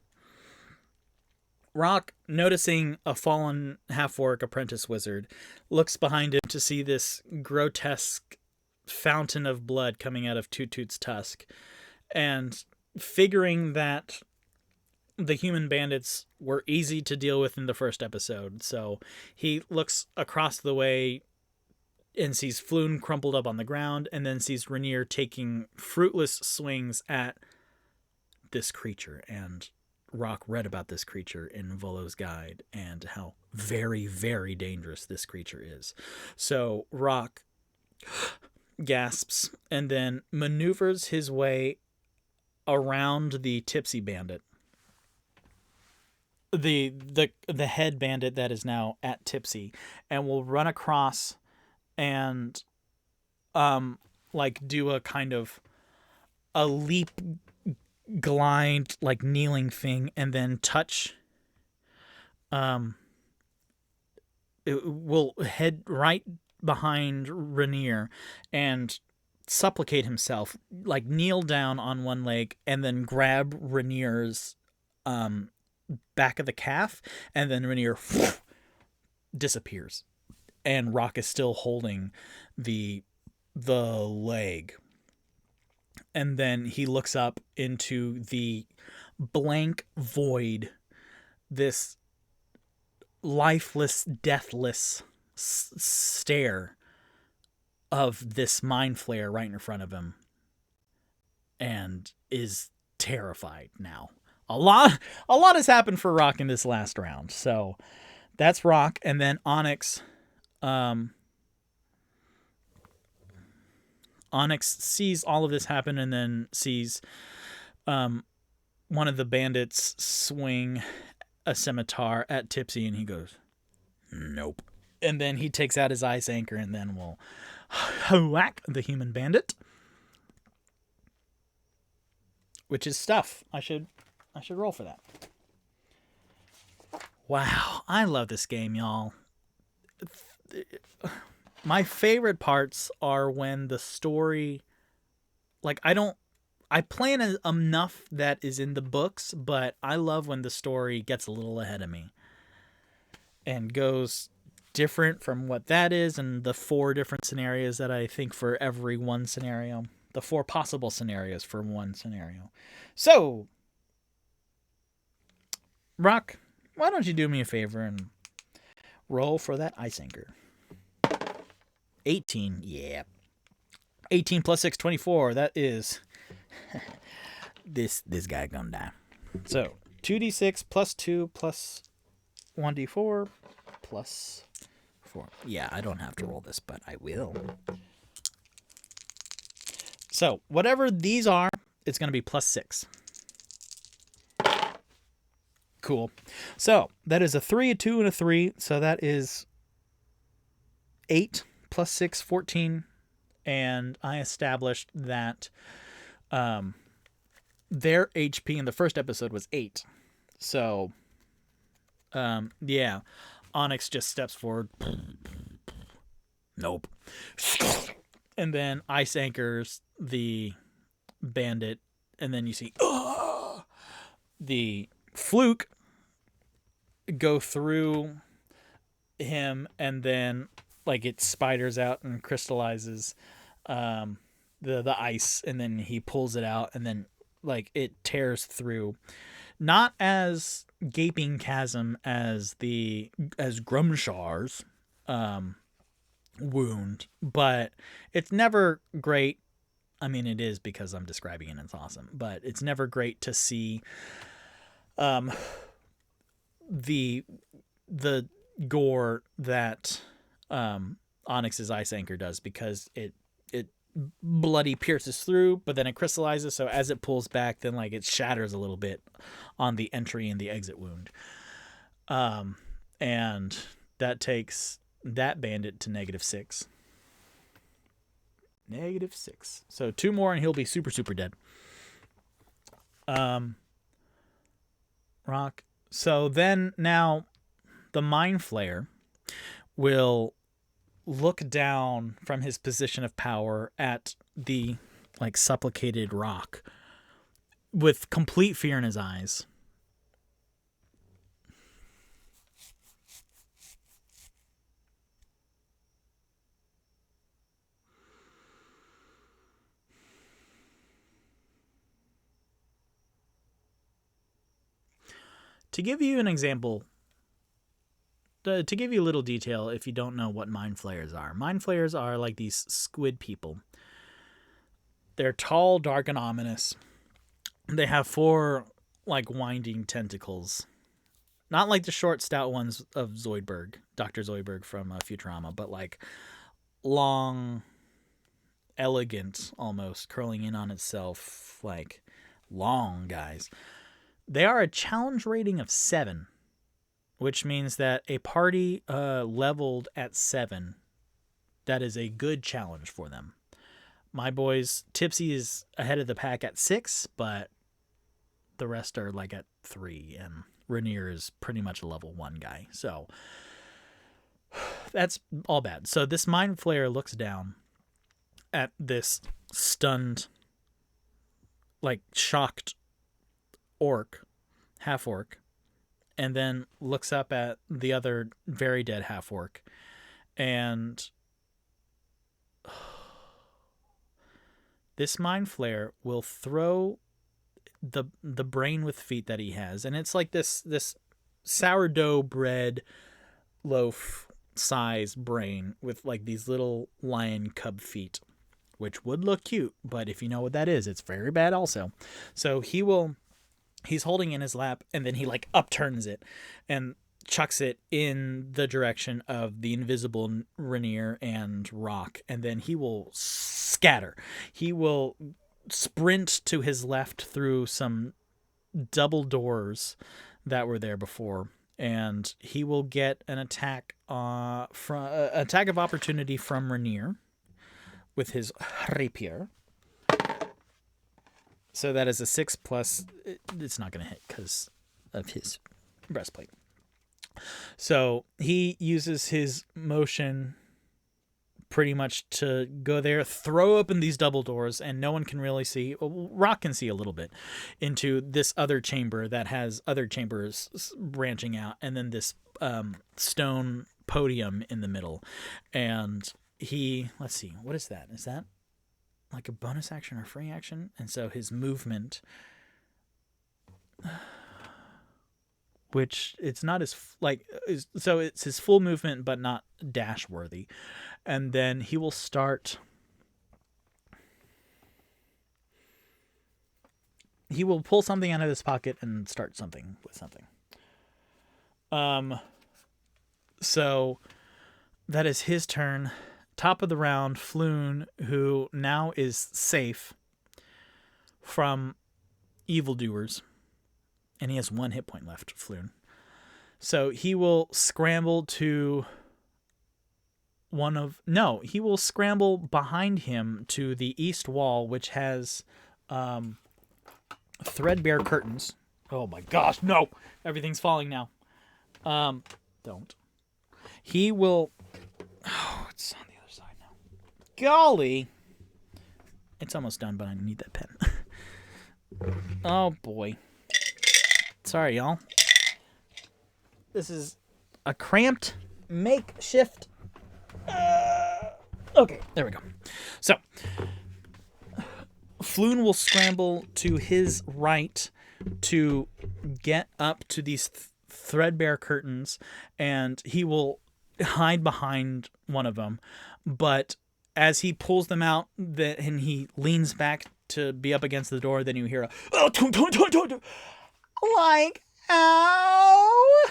[SPEAKER 3] Rock, noticing a fallen half-orc apprentice wizard, looks behind him to see this grotesque fountain of blood coming out of Toot Toot's tusk, and figuring that the human bandits were easy to deal with in the first episode, so he looks across the way and sees Floon crumpled up on the ground, and then sees Rainier taking fruitless swings at this creature. And Rock read about this creature in Volo's Guide and how very, very dangerous this creature is. So Rock gasps and then maneuvers his way around the tipsy bandit. The head bandit that is now at Tipsy, and will run across and like do a kind of a leap glide like kneeling thing, and then touch it will head right behind Rainier and supplicate himself, like kneel down on one leg and then grab Rainier's back of the calf, and then Rainier disappears, and Rock is still holding the leg. And then he looks up into the blank void, this lifeless, deathless stare of this mind flare right in front of him, and is terrified now. A lot has happened for Rock in this last round. So that's Rock. And then Onyx sees all of this happen, and then sees one of the bandits swing a scimitar at Tipsy, and he goes, nope. And then he takes out his ice anchor, and then will whack the human bandit, which is stuff. I should roll for that. Wow, I love this game, y'all. My favorite parts are when the story, like, I plan enough that is in the books, but I love when the story gets a little ahead of me and goes different from what that is, and the 4 different scenarios that I think for every one scenario, the 4 possible scenarios for one scenario. So, Rock, why don't you do me a favor and roll for that ice anchor? 18, yeah. 18 plus 6, 24. That is this guy gonna die. So 2d6 plus 2 plus 1d4 plus 4. Yeah, I don't have to roll this, but I will. So whatever these are, it's gonna be plus 6. Cool. So that is a 3, a 2, and a 3. So that is 8 plus 6, 14. And I established that their HP in the first episode was 8. So, yeah. Onyx just steps forward. Nope. And then ice anchors the bandit. And then you see the fluke go through him, and then like it spiders out and crystallizes the ice, and then he pulls it out, and then like it tears through, not as gaping chasm as Grumshar's wound, but it's never great. I mean, it is because I'm describing it and it's awesome, but it's never great to see the gore that Onyx's ice anchor does, because it bloody pierces through, but then it crystallizes, so as it pulls back, then like it shatters a little bit on the entry and the exit wound, and that takes that bandit to -6. -6. So 2 more and he'll be super dead. Rock. So then now the Mind Flayer will look down from his position of power at the like supplicated Rock with complete fear in his eyes. To give you an example, to give you a little detail, if you don't know what mind flayers are like these squid people. They're tall, dark, and ominous. They have 4 like winding tentacles, not like the short, stout ones of Zoidberg, Dr. Zoidberg from Futurama, but like long, elegant, almost curling in on itself, like long guys. They are a challenge rating of 7, which means that a party leveled at 7, that is a good challenge for them. My boys, Tipsy is ahead of the pack at 6, but the rest are like at 3, and Rainier is pretty much a level 1 guy. So that's all bad. So this Mind Flayer looks down at this stunned, like shocked orc, half orc, and then looks up at the other very dead half orc, and this Mind Flayer will throw the brain with feet that he has, and it's like this sourdough bread loaf size brain with like these little lion cub feet, which would look cute, but if you know what that is, it's very bad also. So he's holding in his lap, and then he like upturns it and chucks it in the direction of the invisible Rainier and Rock, and then he will scatter. He will sprint to his left through some double doors that were there before, and he will get an attack attack of opportunity from Rainier with his rapier. So that is a 6 plus. It's not going to hit because of his breastplate. So he uses his motion pretty much to go there, throw open these double doors, and no one can really see. Well, Rock can see a little bit into this other chamber that has other chambers branching out, and then this stone podium in the middle. And let's see, what is that? Is that like a bonus action or free action? And so his movement, which it's not as so it's his full movement but not dash worthy, and then he will start, he will pull something out of his pocket and start something with something. So that is his turn. Top of the round, Floon, who now is safe from evildoers, and he has 1 hit point left, Floon. So he will scramble to he will scramble behind him to the east wall, which has threadbare curtains. Oh my gosh, no! Everything's falling now. Don't. He will... Oh, it's on the other side now. Golly! It's almost done, but I need that pen. Oh, boy. Sorry, y'all. This is a cramped makeshift. Okay, there we go. So, Floon will scramble to his right to get up to these threadbare curtains, and he will hide behind one of them. But as he pulls them out, and he leans back to be up against the door, then you hear a like, ow!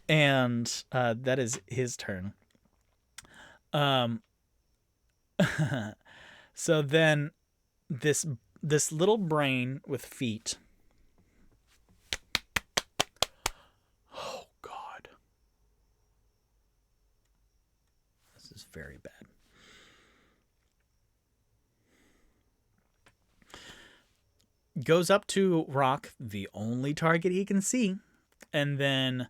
[SPEAKER 3] And that is his turn. So then this little brain with feet. Oh God. This is very bad. Goes up to Rock, the only target he can see, and then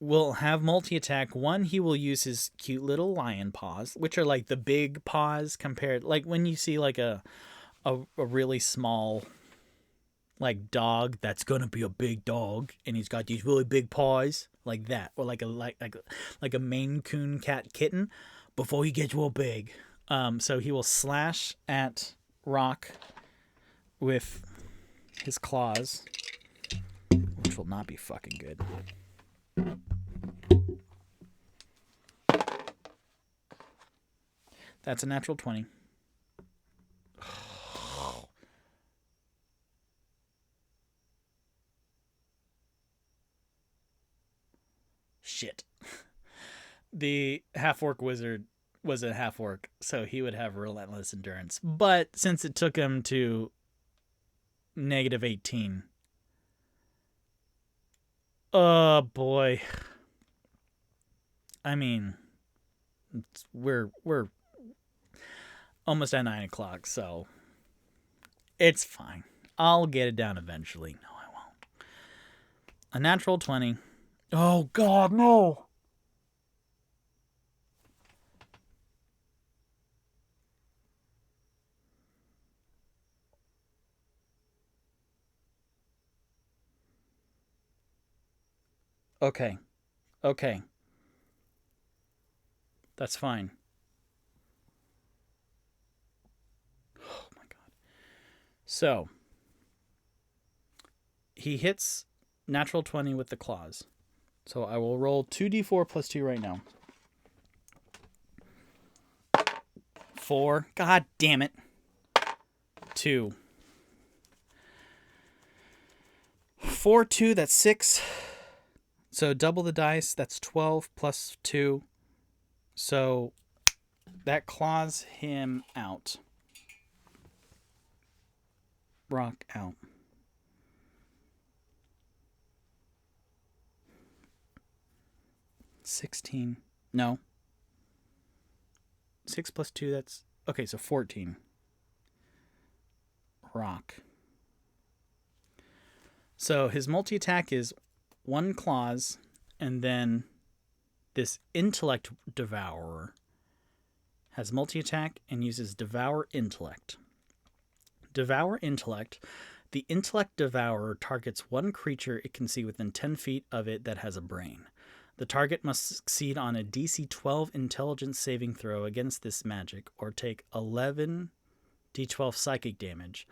[SPEAKER 3] will have multi-attack. One, he will use his cute little lion paws, which are like the big paws compared, like when you see like a really small like dog that's gonna be a big dog, and he's got these really big paws like that, or like a Maine Coon cat kitten before he gets real big. So he will slash at Rock with his claws, which will not be fucking good. That's a natural 20. Shit. The half-orc wizard was a half-orc, so he would have relentless endurance. But since it took him to negative 18... Oh, boy. I mean, we're almost at 9 o'clock, so it's fine. I'll get it down eventually. No, I won't. A natural 20. Oh, God, no. Okay. Okay. That's fine. Oh, my God. So, he hits natural 20 with the claws. So I will roll 2d4 plus 2 right now. 4. God damn it. 2. 4, 2, that's 6. So double the dice, that's 12 plus 2. So that claws him out. Rock out. $16. No. 6 plus 2, that's... Okay, so 14. Rock. So his multi-attack is 1 claws, and then this intellect devourer has multi-attack and uses devour intellect. Devour intellect. The intellect devourer targets one creature it can see within 10 feet of it that has a brain. The target must succeed on a DC 12 intelligence saving throw against this magic, or take 11 d12 psychic damage.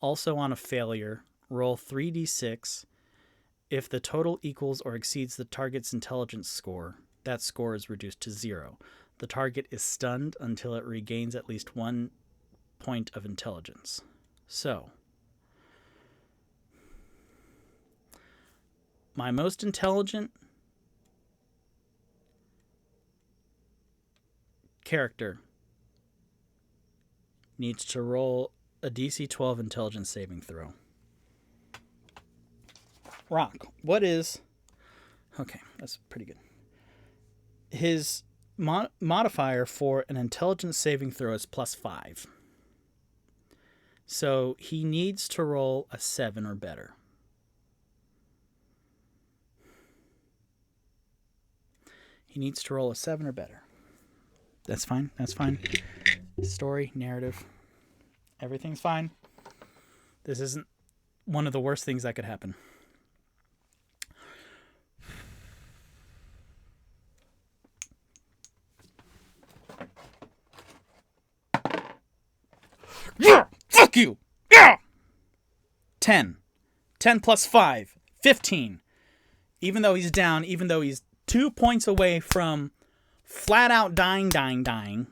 [SPEAKER 3] Also on a failure, roll 3d6. If the total equals or exceeds the target's intelligence score, that score is reduced to 0. The target is stunned until it regains at least 1 point of intelligence. So, my most intelligent character needs to roll a DC 12 intelligence saving throw. Rock, what is... Okay, that's pretty good. His modifier for an intelligence saving throw is +5. So he needs to roll a 7 or better. He needs to roll a 7 or better. That's fine. That's fine. Story, narrative, everything's fine. This isn't one of the worst things that could happen. Yeah! Fuck you! Yeah! 10. 10 plus 5. 15. Even though he's down, even though he's 2 points away from flat out dying,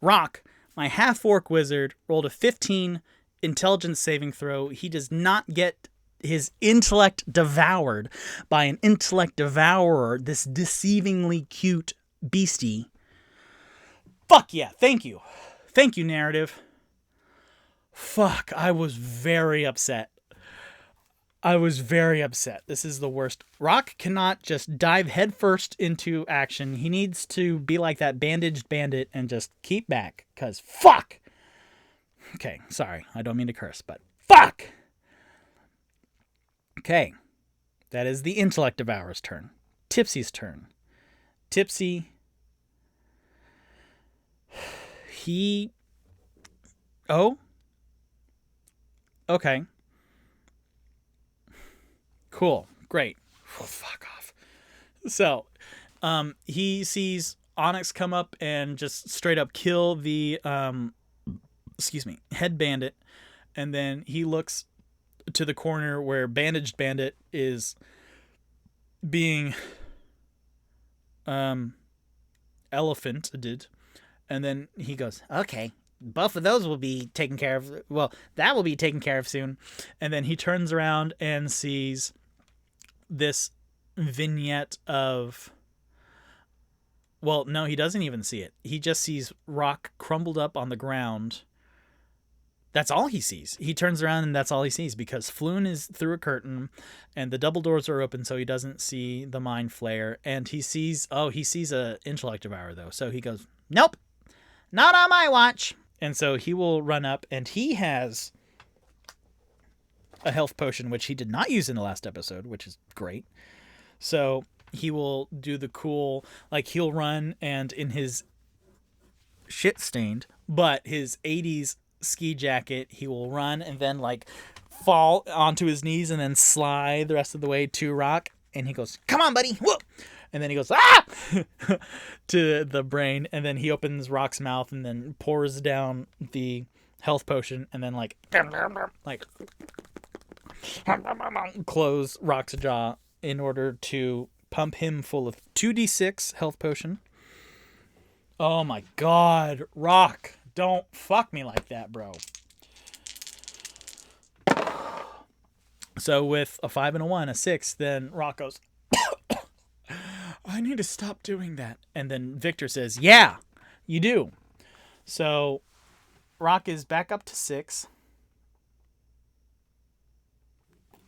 [SPEAKER 3] Rock, my half-orc wizard, rolled a 15 intelligence saving throw. He does not get his intellect devoured by an intellect devourer, this deceivingly cute beastie. Fuck yeah, thank you. Thank you, narrative. Fuck, I was very upset. This is the worst. Rock cannot just dive headfirst into action. He needs to be like that bandaged bandit and just keep back, because fuck! Okay, sorry, I don't mean to curse, but fuck! Okay, that is the intellect devourer's turn. Tipsy's turn. Tipsy... Oh? Okay. Cool. Great. Oh, fuck off. So, he sees Onyx come up and just straight up kill the, head bandit. And then he looks to the corner where Bandaged Bandit is being, elephanted. And then he goes, okay, both of those will be taken care of. Well, that will be taken care of soon. And then he turns around and sees this vignette of. Well, no, he doesn't even see it. He just sees rock crumbled up on the ground. That's all he sees. He turns around and that's all he sees because Floon is through a curtain and the double doors are open so he doesn't see the mind flare. And he sees a intellect devourer though. So he goes, nope, not on my watch. And so he will run up and he has a health potion, which he did not use in the last episode, which is great. So he will do the cool, like he'll run and in his shit stained, but his 80s ski jacket, he will run and then like fall onto his knees and then slide the rest of the way to Rock. And he goes, come on, buddy. Whoa. And then he goes, ah, to the brain. And then he opens Rock's mouth and then pours down the health potion and then like close Rock's jaw in order to pump him full of 2d6 health potion. Oh my God, Rock. Don't fuck me like that, bro. So with a 5 and a 1, a 6, then Rock goes, I need to stop doing that. And then Victor says, yeah, you do. So Rock is back up to 6.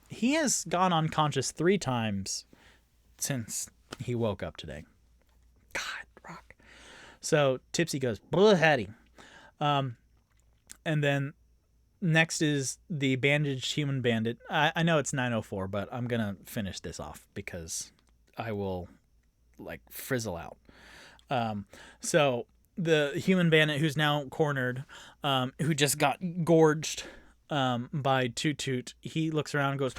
[SPEAKER 3] He has gone unconscious 3 times since he woke up today. God, Rock. So Tipsy goes, Hattie. And then next is the bandaged human bandit. I know it's 9:04, but I'm going to finish this off because I will like frizzle out. So the human bandit who's now cornered, who just got gorged, by Toot Toot, he looks around and goes,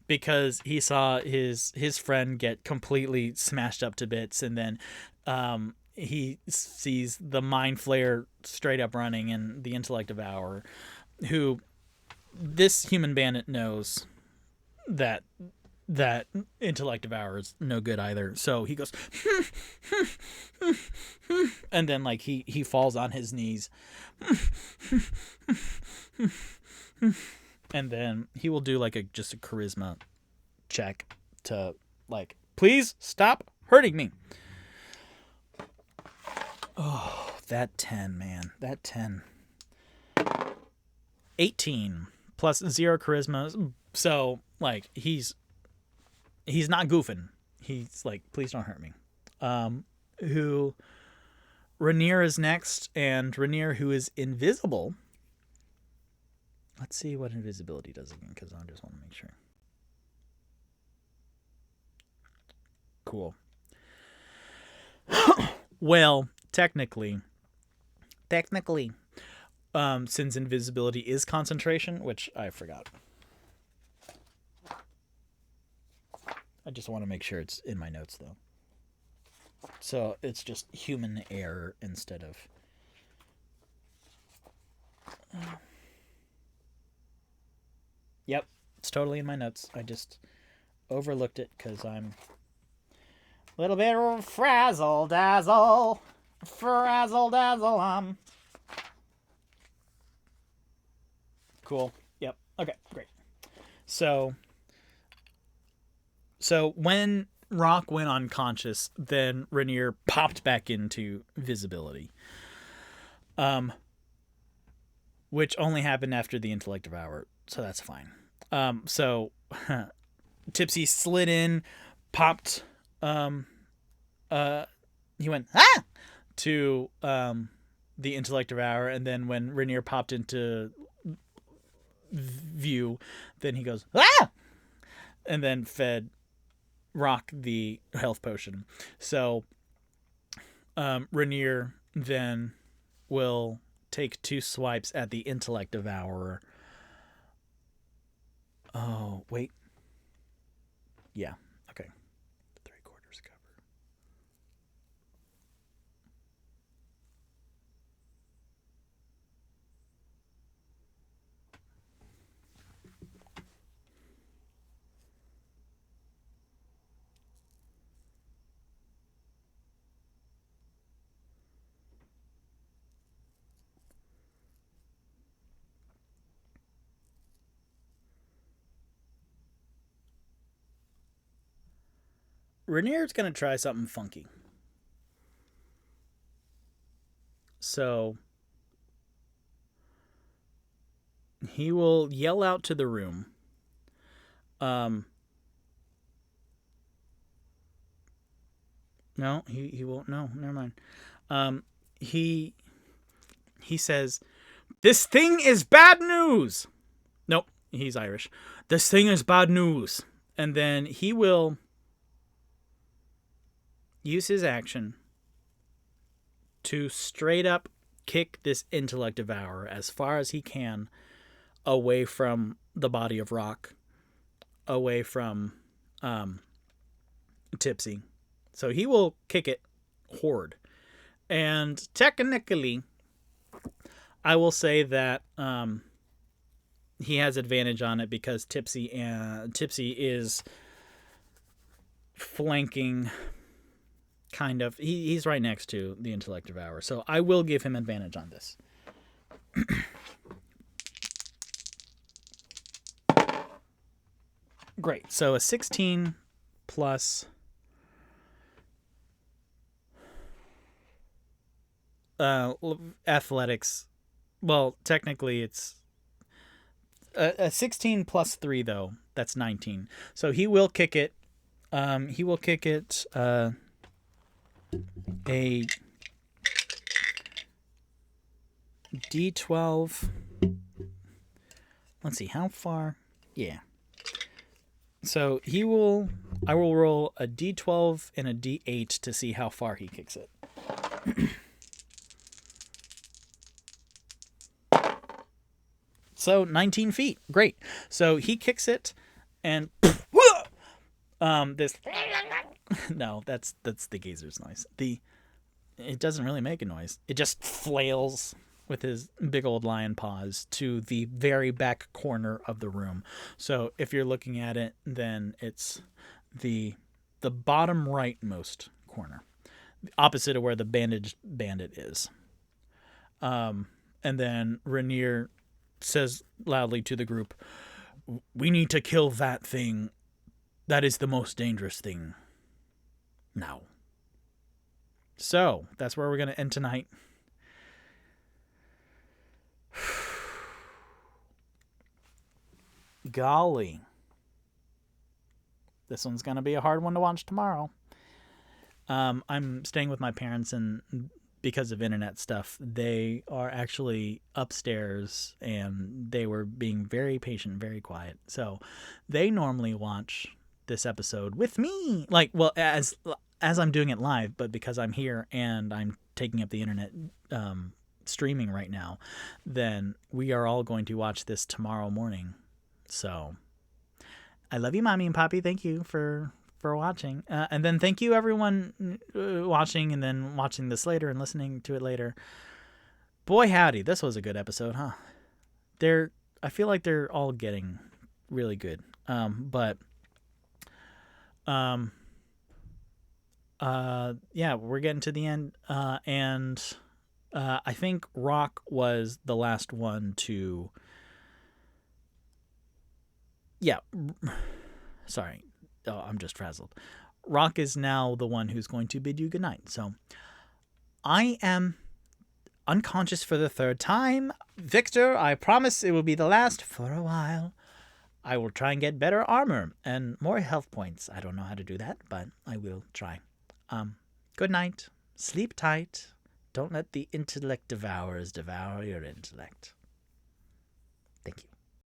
[SPEAKER 3] because he saw his friend get completely smashed up to bits. And then, he sees the mind flare straight up running and the intellect devourer, who this human bandit knows that intellect devourer is no good either. So he goes, and then like he falls on his knees, and then he will do like just a charisma check to like, please stop hurting me. Oh, that 10, man. That 10. 18 plus 0 charisma. So, like, he's not goofing. He's like, please don't hurt me. Who Rainier is next, and Rainier, who is invisible. Let's see what invisibility does again, because I just want to make sure. Cool. Well, technically, since invisibility is concentration, which I forgot. I just want to make sure it's in my notes, though. So it's just human error instead of... Yep, it's totally in my notes. I just overlooked it because I'm a little bit frazzle-dazzle. Frazzle-dazzle, Cool. Yep. Okay, great. So when Rock went unconscious, then Rainier popped back into visibility. Which only happened after the intellect devour, so that's fine. So Tipsy slid in, popped, he went, ah! To the intellect devourer, and then when Rainier popped into view, then he goes, ah! And then fed Rock the health potion. So Rainier then will take 2 swipes at the intellect devourer. Oh, wait. Yeah, okay. 3/4 cover. Rainier's going to try something funky. So he will yell out to the room. No, he won't. No, never mind. He says, "This thing is bad news." Nope, he's Irish. "This thing is bad news." And then he will use his action to straight up kick this intellect devourer as far as he can away from the body of Rock, away from Tipsy. So he will kick it hard. And technically, I will say that he has advantage on it because Tipsy is flanking, kind of. He's right next to the intellect devourer, so I will give him advantage on this. Great. So a 16 plus athletics. Well, technically it's a 16 plus 3 though. That's 19. So he will kick it. He will kick it a D12. Let's see how far. Yeah. So I will roll a D12 and a D8 to see how far he kicks it. So 19 feet. Great. So he kicks it and this no, that's the gazer's noise. It doesn't really make a noise. It just flails with his big old lion paws to the very back corner of the room. So if you're looking at it, then it's the bottom rightmost corner, opposite of where the bandaged bandit is. And then Rainier says loudly to the group, "We need to kill that thing. That is the most dangerous thing now." So that's where we're going to end tonight. Golly. This one's going to be a hard one to watch tomorrow. I'm staying with my parents, and because of internet stuff, they are actually upstairs, and they were being very patient, very quiet. So they normally watch this episode with me, like, well, as I'm doing it live, but because I'm here and I'm taking up the internet streaming right now, then we are all going to watch this tomorrow morning. So I love you, Mommy and Poppy. Thank you for watching. And then thank you, everyone watching and then watching this later and listening to it later. Boy, howdy. This was a good episode, huh? I feel like they're all getting really good. Yeah, we're getting to the end. And I think Rock was the last one to... Yeah. Sorry. Oh, I'm just frazzled. Rock is now the one who's going to bid you goodnight. So I am unconscious for the third time. Victor, I promise it will be the last for a while. I will try and get better armor and more health points. I don't know how to do that, but I will try. Good night. Sleep tight. Don't let the intellect devourers devour your intellect.